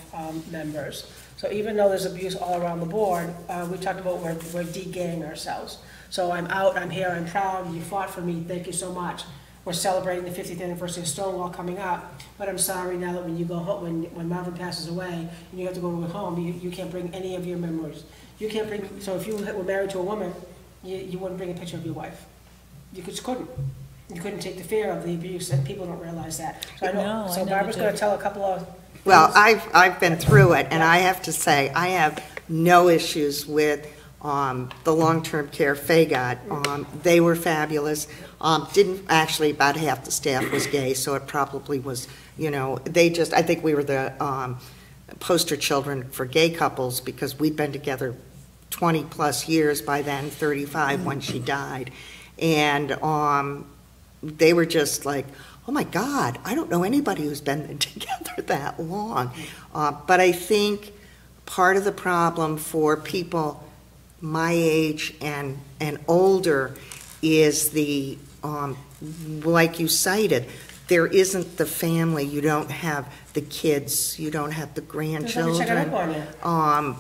members. So even though there's abuse all around the board, we talked about we're de-gaying ourselves. So I'm out, I'm here, I'm proud, you fought for me, thank you so much. We're celebrating the 50th anniversary of Stonewall coming up, but I'm sorry now that when you go home, when Marvin passes away and you have to go to a home, you can't bring any of your memories. You can't bring, so if you were married to a woman, you wouldn't bring a picture of your wife. You just couldn't. You couldn't take the fear of the abuse, and people don't realize that. So I know. So Barbara's going to tell a couple of. Well, I've been through it, and I have to say I have no issues with the long-term care FAGOT. They were fabulous. Didn't actually, about half the staff was gay, so it probably was, I think we were the poster children for gay couples because we'd been together 20 plus years by then, 35 when she died. And they were just like, oh my God, I don't know anybody who's been together that long. But I think part of the problem for people my age and older is the, like you cited, there isn't the family, you don't have the kids, you don't have the grandchildren. I'm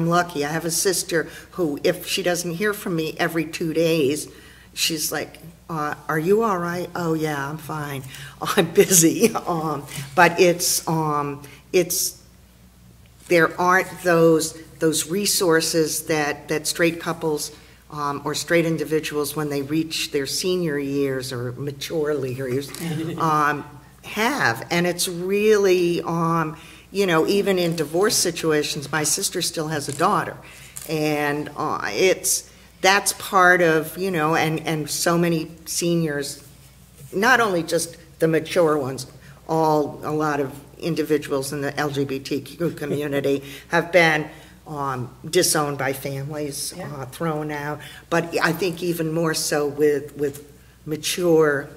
lucky. I have a sister who, if she doesn't hear from me every 2 days, she's like, are you all right? Oh yeah, I'm fine. I'm busy. But there aren't those resources that straight couples or straight individuals, when they reach their senior years or mature years, have. And it's really, even in divorce situations, my sister still has a daughter. And that's part of, and so many seniors, not only just the mature ones, a lot of individuals in the LGBTQ community have been disowned by families, thrown out. But I think even more so with mature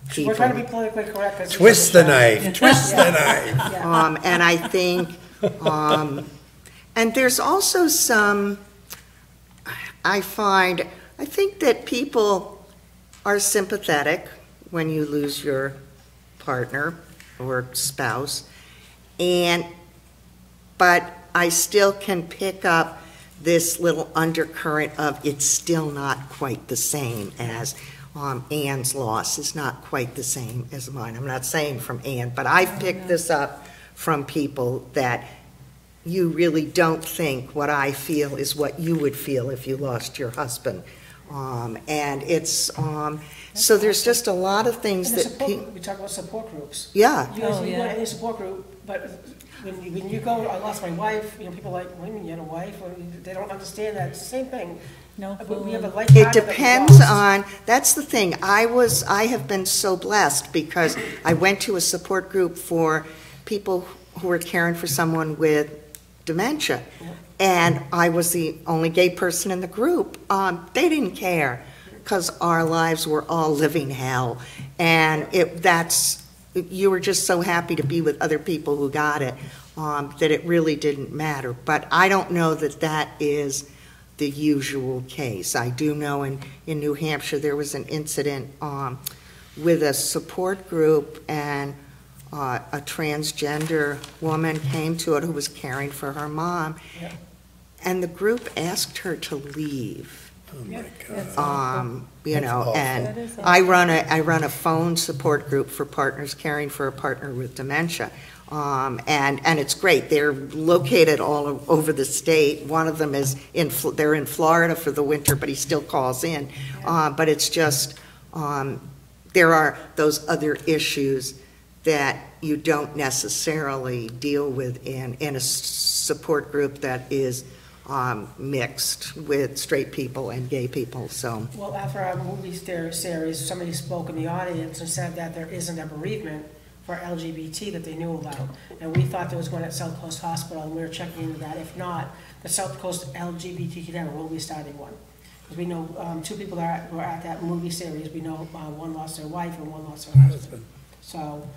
people. We're trying to be politically correct. Twist the knife, twist the knife. And I think, and there's also some, I think that people are sympathetic when you lose your partner or spouse, but I still can pick up this little undercurrent of it's still not quite the same as Ann's loss is not quite the same as mine. I'm not saying from Ann, but I've picked this up from people that you really don't think what I feel is what you would feel if you lost your husband. And it's, so there's just a lot of things that we talk about support groups. Yeah. You guys, you go to any support group, but when you go, I lost my wife, people are like, what do you mean you had a wife? Or they don't understand that. It's the same thing. No, we have a life it partner depends on, that's the thing. I have been so blessed because I went to a support group for people who were caring for someone with dementia. Yeah. And I was the only gay person in the group. They didn't care because our lives were all living hell. And you were just so happy to be with other people who got it that it really didn't matter. But I don't know that is the usual case. I do know in New Hampshire there was an incident with a support group, and a transgender woman came to it who was caring for her mom, and the group asked her to leave. Oh my God. And I run a phone support group for partners caring for a partner with dementia. And it's great. They're located all over the state. One of them they're in Florida for the winter, but he still calls in. But it's just, there are those other issues that you don't necessarily deal with in a support group that is mixed with straight people and gay people, so. Well, after our movie series, somebody spoke in the audience and said that there isn't a bereavement for LGBT that they knew about. And we thought there was one at South Coast Hospital, and we were checking into that. If not, the South Coast LGBTQ Network will be starting one. Because we know 2 people that were at that movie series. We know one lost their wife and one lost their husband. So,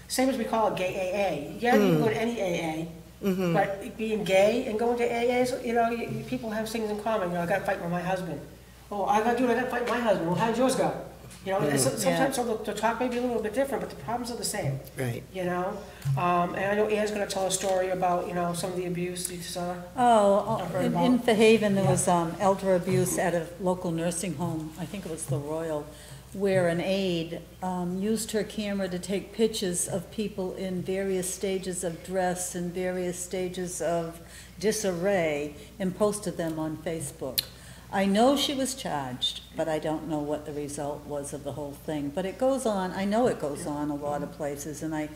same as we call it gay AA. Yeah, you can go to any AA, but being gay and going to AAs, people have things in common. I got to fight with my husband. Oh, I got to fight with my husband. Well, how'd yours go? Sometimes the talk may be a little bit different, but the problems are the same. Right. And I know Anne's going to tell a story about, some of the abuse you saw. In Fairhaven, there was elder abuse at a local nursing home, I think it was the Royal, where an aide used her camera to take pictures of people in various stages of dress and various stages of disarray and posted them on Facebook. I know she was charged, but I don't know what the result was of the whole thing. But it goes on, I know it goes on a lot of places, and I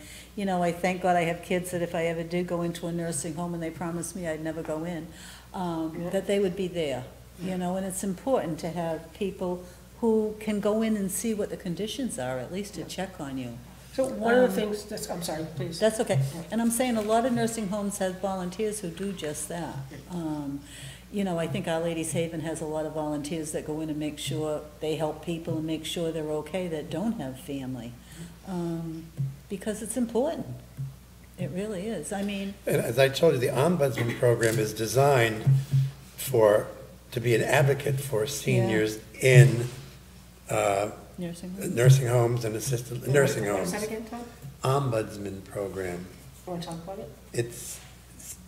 thank God I have kids that if I ever did go into a nursing home and they promised me I'd never go in, that they would be there, and it's important to have people who can go in and see what the conditions are, at least to check on you. So one of the things, I'm sorry, please. That's okay. And I'm saying a lot of nursing homes have volunteers who do just that. I think Our Lady's Haven has a lot of volunteers that go in and make sure they help people and make sure they're okay that don't have family. Because it's important. It really is. And as I told you, the ombudsman program is designed to be an advocate for seniors in nursing homes and assisted nursing homes. What is that again, Tom? Ombudsman program. You want to talk about it? It's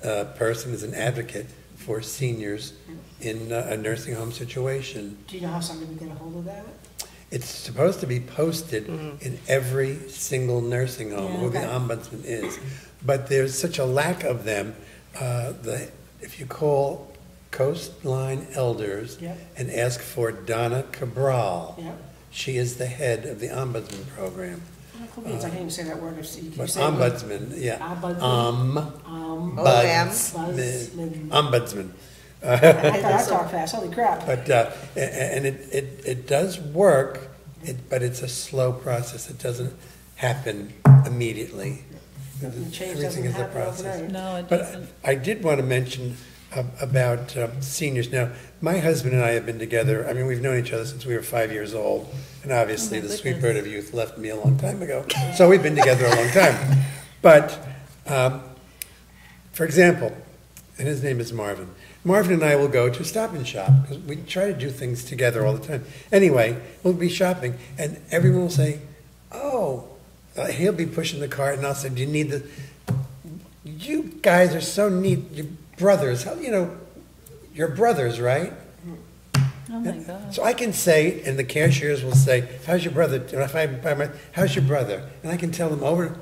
a person is an advocate for seniors in a nursing home situation. Do you know how somebody would get a hold of that? It's supposed to be posted in every single nursing home who the ombudsman is. But there's such a lack of them. If you call Coastline Elders and ask for Donna Cabral, she is the head of the ombudsman program. I can't even say that word. Ombudsman, Ombudsman. I talk fast. Holy crap! But and it does work, but it's a slow process. It doesn't happen immediately. Everything is a process. No, it doesn't. But I did want to mention about seniors. Now, my husband and I have been together. We've known each other since we were 5 years old, and obviously the sweet bird of youth left me a long time ago. So we've been together a long time. But, for example, and his name is Marvin. Marvin and I will go to Stop and Shop, because we try to do things together all the time. Anyway, we'll be shopping, and everyone will say, he'll be pushing the cart, and I'll say, do you need the... You guys are so neat. You're brothers. You're brothers, right? Oh, my God. So I can say, and the cashiers will say, how's your brother? How's your brother? And I can tell them over...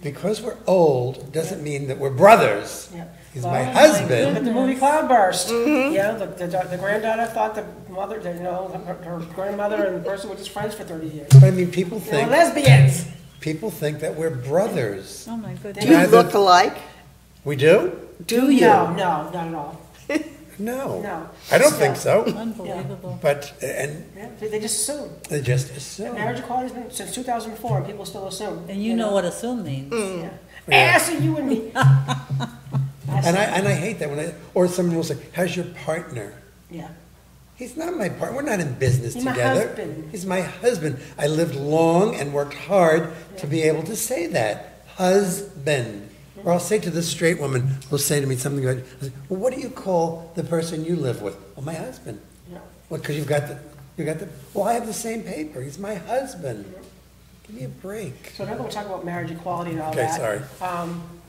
Because we're old doesn't mean that we're brothers. Yeah. He's my husband. Look at the movie Cloudburst. The granddaughter thought the mother, her grandmother and the person were just friends for 30 years. But people think lesbians. People think that we're brothers. Oh my goodness. Do you look alike? We do? Do you? No, not at all. No. I don't think so. Unbelievable. But they just assume. They just assume. Marriage equality has been since 2004, and people still assume. And you know what assume means. Ass you and me. And I hate that or someone will say, "How's your partner?" Yeah. He's not my partner. We're not in business He's together. My husband. He's my husband. I lived long and worked hard to be able to say that. Husband. Or I'll say to the straight woman who'll say to me something like, well, what do you call the person you live with? Well, my husband. Yeah. Well, because you got the, well, I have the same paper. He's my husband. Give me a break. So now we'll talk about marriage equality and all that. Okay, sorry.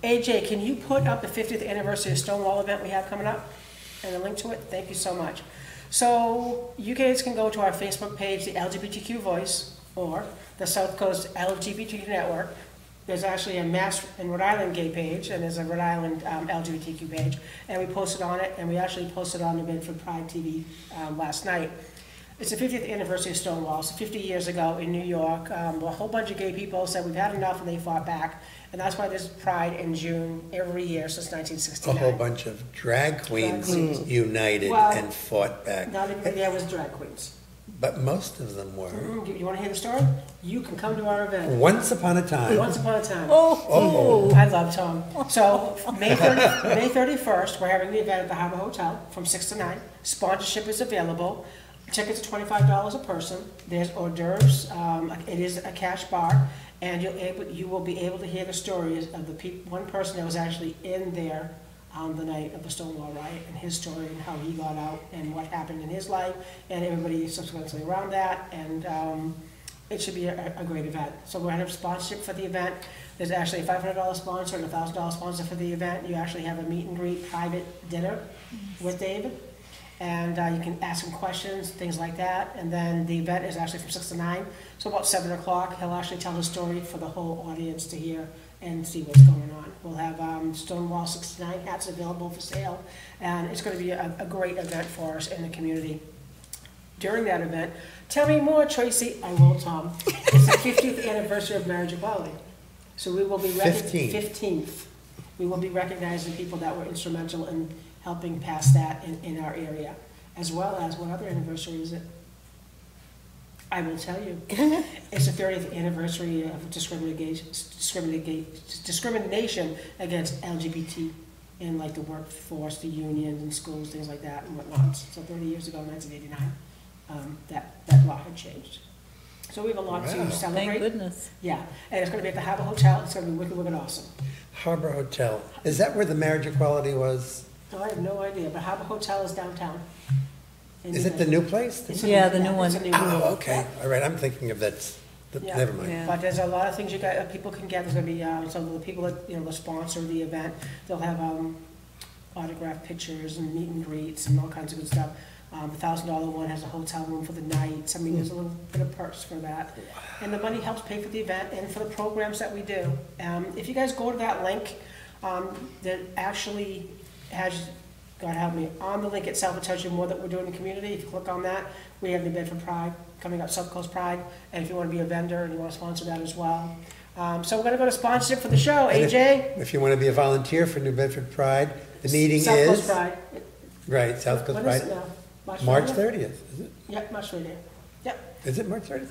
AJ, can you put up the 50th anniversary of Stonewall event we have coming up? And a link to it? Thank you so much. So you guys can go to our Facebook page, the LGBTQ Voice, or the South Coast LGBTQ Network. There's actually a Mass and Rhode Island gay page, and there's a Rhode Island LGBTQ page, and we posted on it, and we actually posted on the Bedford Pride TV last night. It's the 50th anniversary of Stonewall. So 50 years ago in New York, a whole bunch of gay people said we've had enough, and they fought back. And that's why there's Pride in June every year since A 1969. whole bunch of drag queens united Well, and fought back. Not everybody there was drag queens. But most of them were. You want to hear the story? You can come to our event. Once upon a time. Once upon a time. Oh. I love Tom. So May 31st, we're having the event at the Harbor Hotel from 6 to 9. Sponsorship is available. Tickets are $25 a person. There's hors d'oeuvres. It is a cash bar, and you will be able to hear the stories of one person that was actually in there on the night of the Stonewall riot, and his story and how he got out and what happened in his life, and everybody subsequently around that. And it should be a great event. So we're going to have sponsorship for the event. There's actually a $500 sponsor and a $1,000 sponsor for the event. You actually have a meet and greet private dinner with David. And you can ask him questions, things like that. And then the event is actually from 6 to 9. So about 7 o'clock, he'll actually tell his story for the whole audience to hear and see what's going on. We'll have Stonewall 69 hats available for sale. And it's going to be a great event for us in the community. During that event, tell me more, Traci. I will, Tom. It's the 50th anniversary of marriage equality. So we will be 15th. We will be recognizing people that were instrumental in helping pass that in our area, as well as what other anniversary is it? I will tell you. It's the 30th anniversary of discrimination against LGBT in like the workforce, the unions and schools, things like that and whatnot. So 30 years ago, 1989, that law had changed. So we have a lot to celebrate. Thank goodness. Yeah, and it's going to be at the Harbor Hotel. It's going to be wicked, wicked awesome. Harbor Hotel. Is that where the marriage equality was? No, I have no idea, but Harbor Hotel is downtown. Is it the new place? It's Yeah, the new one. It's a new Oh, one. okay. All right, I'm thinking of that. Yeah. Never mind. Yeah. But there's a lot of things people can get. There's going to be some of the people that that sponsor the event. They'll have autographed pictures and meet and greets and all kinds of good stuff. The $1,000 one has a hotel room for the night. I mean, there's a little bit of perks for that. And the money helps pay for the event and for the programs that we do. If you guys go to that link, that actually has, God help me, on the link itself it tells you more that we're doing in the community. If you click on that, we have the Bedford Pride coming up, South Coast Pride, and if you want to be a vendor and you want to sponsor that as well. So we're going to go to sponsorship for the show. And AJ? If you want to be a volunteer for New Bedford Pride, the meeting South is... Coast Pride. Right, South Coast When Pride. is it now? March 30th, is it? Yep, March 30th. Yep. Is it March 30th?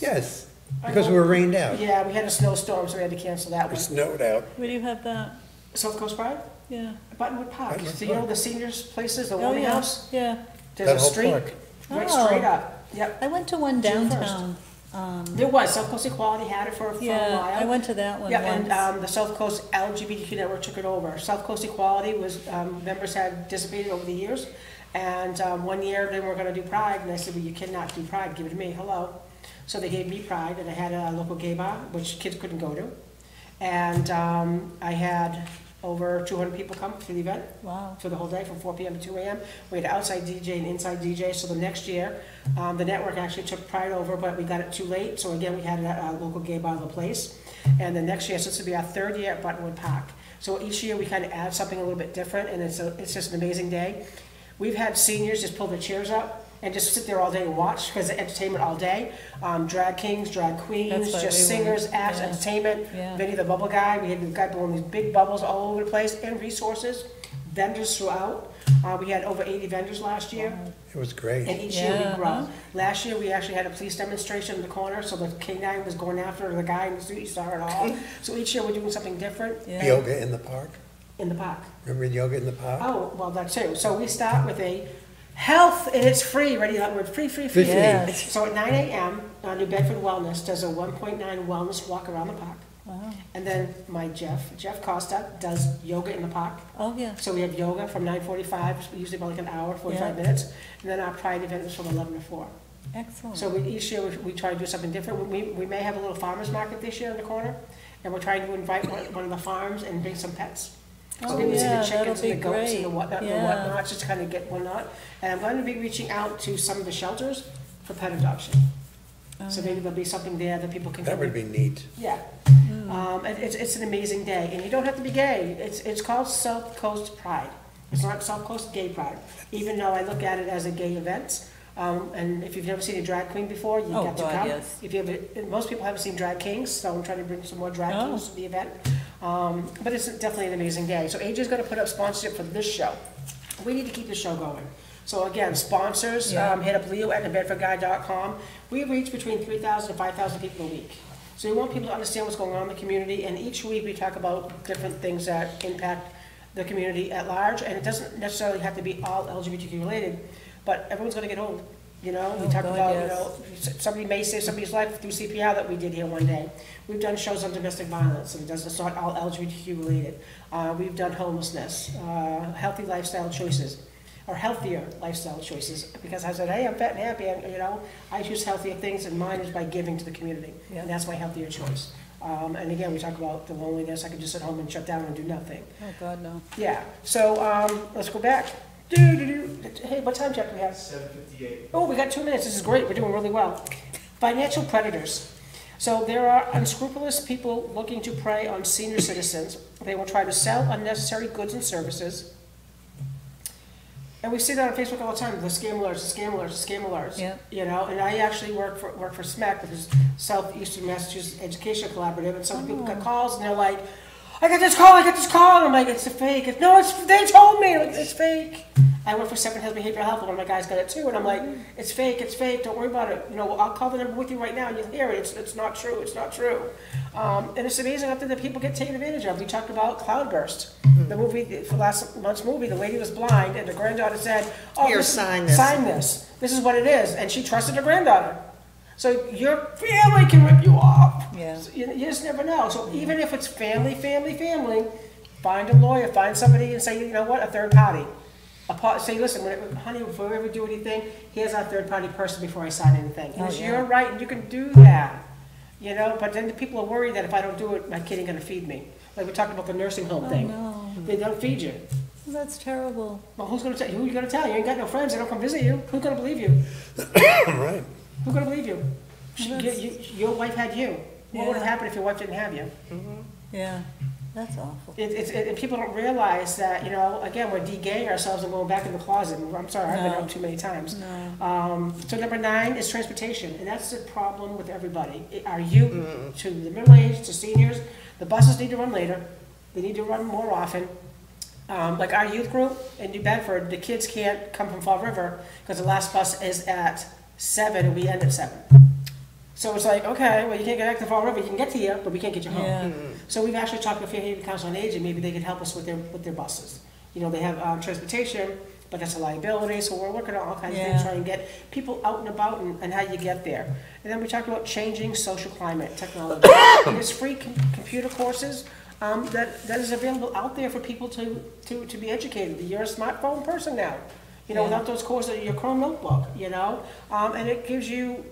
Yes, because we were rained out. Yeah, we had a snowstorm, so we had to cancel that We one. snowed out. Where do you have that? South Coast Pride? Yeah. Buttonwood Park. Buttonwood So you know Park. the seniors places, the Oh, warming yeah. house? Yeah. There's That a whole street park. right Oh. straight up. Yep. I went to one June downtown. There was, South Coast Equality had it for a Yeah, while. I went to that one Yeah, once. and the South Coast LGBTQ Network took it over. South Coast Equality was, members had dissipated over the years. And one year they weren't going to do Pride, and I said, well, you cannot do Pride, give it to me, hello. So they gave me Pride, and I had a local gay bar, which kids couldn't go to. And I had over 200 people come to the event. Wow. For the whole day, from 4 p.m. to 2 a.m. We had outside DJ and inside DJ, so the next year, the network actually took Pride over, but we got it too late, so again, we had a local gay bar in the place. And the next year, so this will be our third year at Buttonwood Park. So each year, we kind of add something a little bit different, and it's just an amazing day. We've had seniors just pull their chairs up and just sit there all day and watch, because it's entertainment all day. Drag kings, drag queens, That's why just we singers, went. acts, Yeah. entertainment. Yeah. Vinny the Bubble Guy, we had the guy blowing these big bubbles all over the place, and resources, vendors throughout. We had over 80 vendors last year, It was great. and each year Yeah, we grow. huh? Last year, we actually had a police demonstration in the corner, so the K9 was going after the guy in the street, you saw it all. So each year, we're doing something different. Yeah. Yoga in the park. In the park. Remember yoga in the park? Oh, well, that too. So we start with a health, and it's free. Ready? That word, free. Free. Yes. So at 9 a.m., New Bedford Wellness does a 1.9 wellness walk around the park. Wow. And then my Jeff Costa, does yoga in the park. Oh, yeah. So we have yoga from 9:45, usually about like an hour, 45 Yeah. minutes. And then our Pride event is from 11 to 4. Excellent. So each year we try to do something different. We may have a little farmer's market this year in the corner, and we're trying to invite one of the farms and bring some pets. So Oh, people see yeah, the chickens that'll and be the goats and great. the whatnot, Yeah. just to kind of get whatnot. And I'm going to be reaching out to some of the shelters for pet adoption. So maybe there'll be something there that people can. That would be neat. Yeah. It's an amazing day, and you don't have to be gay. It's called South Coast Pride. It's not South Coast Gay Pride, even though I look at it as a gay event. And if you've never seen a drag queen before, you Oh, got to God, come. yes. If you have, most people haven't seen drag kings, so I'm trying to bring some more drag Oh. kings to the event. But it's definitely an amazing day. So AJ's going to put up sponsorship for this show. We need to keep the show going. So again, sponsors, Yeah. hit up leo@thebedfordguy.com. We reach between 3,000 and 5,000 people a week. So we want people to understand what's going on in the community, and each week we talk about different things that impact the community at large, and it doesn't necessarily have to be all LGBTQ related, but everyone's gonna get old, you know? We Oh, talk God, about, yes. you know, somebody may save somebody's life through CPR that we did here one day. We've done shows on domestic violence, and it's not all LGBTQ related. We've done homelessness, healthy lifestyle choices, or healthier lifestyle choices, because I said, hey, I'm fat and happy, and, you know, I choose healthier things, and mine is by giving to the community, Yeah. and that's my healthier choice. And again, we talk about the loneliness, I could just sit home and shut down and do nothing. Oh, God, no. Yeah, so, let's go back. Hey, what time check do we have? 7:58. Oh, we got 2 minutes, this is great, we're doing really well. Financial predators. So there are unscrupulous people looking to prey on senior citizens. They will try to sell unnecessary goods and services. And we see that on Facebook all the time, the scam alerts, the scam alerts, the scam alerts. Yeah. You know, and I actually work for SMAC, which is Southeastern Massachusetts Education Collaborative, and some people got calls and they're like, I got this call, and I'm like, it's a fake. No, they told me, it's fake. I work for Second Health Behavioral Health, and one of my guys got it too, and I'm like, it's fake, don't worry about it. You know, I'll call the number with you right now, and you'll hear it, it's not true, it's not true. And it's amazing out there that people get taken advantage of. We talked about Cloudburst, the movie, for last month's movie, the lady was blind, and the granddaughter said, oh, Here, sign this. Sign this. This is what it is, and she trusted her granddaughter. So your family can rip you off. Yeah. So you just never know. So even if it's family, find a lawyer, find somebody and say, you know what, a third party. Say, listen, honey, before we ever do anything, here's our third party person before I sign anything. And Oh, it's yeah. your right, and you can do that. You know, but then the people are worried that if I don't do it, my kid ain't gonna feed me. Like we talked about the nursing home thing. No, They don't feed you. that's terrible. Well, who's gonna tell you? Who are you gonna tell? You ain't got no friends. They don't come visit you. Who's gonna believe you? Right. Who's gonna believe you? That's- Your wife had you. What would have Yeah. happened if your wife didn't have you? Yeah, that's awful. And people don't realize that, you know, again, we're de-gaying ourselves and going back in the closet. I'm sorry, I've been No. out too many times. No. So number 9 is transportation, and that's the problem with everybody. Our youth, to the middle age, to seniors, the buses need to run later. They need to run more often. Like our youth group in New Bedford, the kids can't come from Fall River because the last bus is at 7 and we end at 7. So it's like, okay, well, you can't get back to Fall River, you can get to here, but we can't get you home. Yeah. So we've actually talked to Fairhaven Council on Aging, maybe they could help us with their buses. You know, they have transportation, but that's a liability, so we're working on all kinds of things, Yeah. trying to get people out and about and how you get there. And then we talked about changing social climate, technology. There's free computer courses that is available out there for people to be educated. You're a smartphone person now. You know, Yeah. without those courses, your Chrome notebook, you know? And it gives you,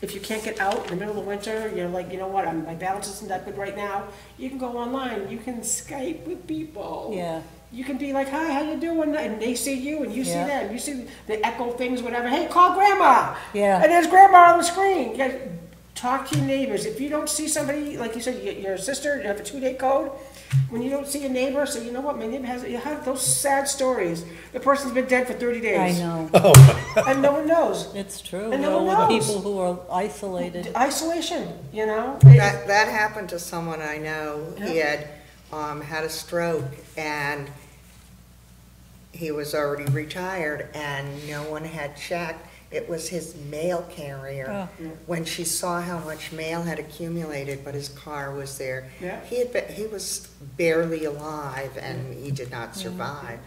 if you can't get out in the middle of winter, you're like, you know what, my balance isn't that good right now. You can go online, you can Skype with people. Yeah. You can be like, hi, how you doing? And they see you, and you see Yeah. them. You see the echo things, whatever. Hey, call grandma. Yeah. And there's grandma on the screen. You gotta talk to your neighbors. If you don't see somebody, like you said, your sister, you have a 2-day code. When you don't see a neighbor, say, you know what, my neighbor has, you have those sad stories. The person's been dead for 30 I days. know. And no one knows. It's true. And no There one are knows. people who are isolated. Isolation, you know? That happened to someone I know. He Yeah. had a stroke, and he was already retired, and no one had checked. It was his mail carrier. Oh. When she saw how much mail had accumulated, but his car was there. Yeah. He was barely alive, and he did not survive.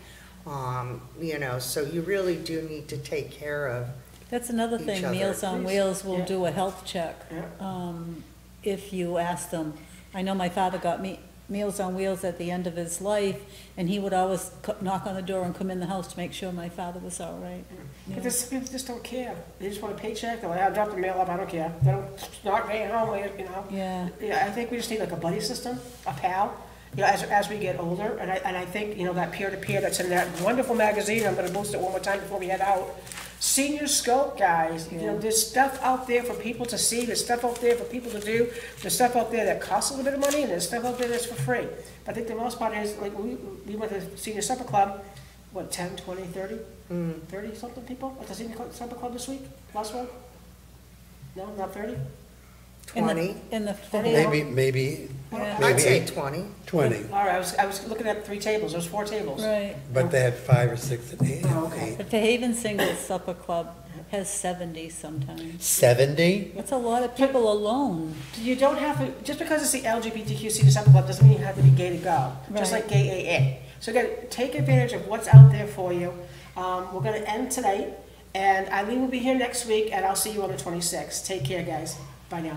You know, so you really do need to take care of. That's another Each thing, other. Meals on Wheels will Yeah. do a health check. Yeah. If you ask them. I know my father got Meals on Wheels at the end of his life, and he would always knock on the door and come in the house to make sure my father was all right. But there's some people just don't care. They just want a paycheck. They're like, I'll drop the mail up, I don't care. They don't, not paying home, you know? Yeah. Yeah, I think we just need like a buddy system, a pal, you know, as we get older. And I think, you know, that peer-to-peer that's in that wonderful magazine, I'm gonna boost it one more time before we head out. Senior Scope, guys, you know, there's stuff out there for people to see, there's stuff out there for people to do, there's stuff out there that costs a little bit of money, and there's stuff out there that's for free. But I think the most part is, like, we went to the Senior Supper Club, what, 10, 20, 30? 30-something people at the Senior Supper Club this week? Last one? No, not 30? 20? In the Maybe Yeah. I'd say 8, 20. 20, All right, I was looking at 3 tables, there was 4 tables. Right. but they had 5 or 6 and 8. Oh, okay. The Fairhaven Singles Supper Club has 70 sometimes. 70? That's a lot of people alone. You don't have to, just because it's the LGBTQ Senior Supper Club doesn't mean you have to be gay to go, just Right. like gay AA. So again, take advantage of what's out there for you. We're gonna end tonight, and Eileen will be here next week, and I'll see you on the 26th. Take care, guys. Bye now.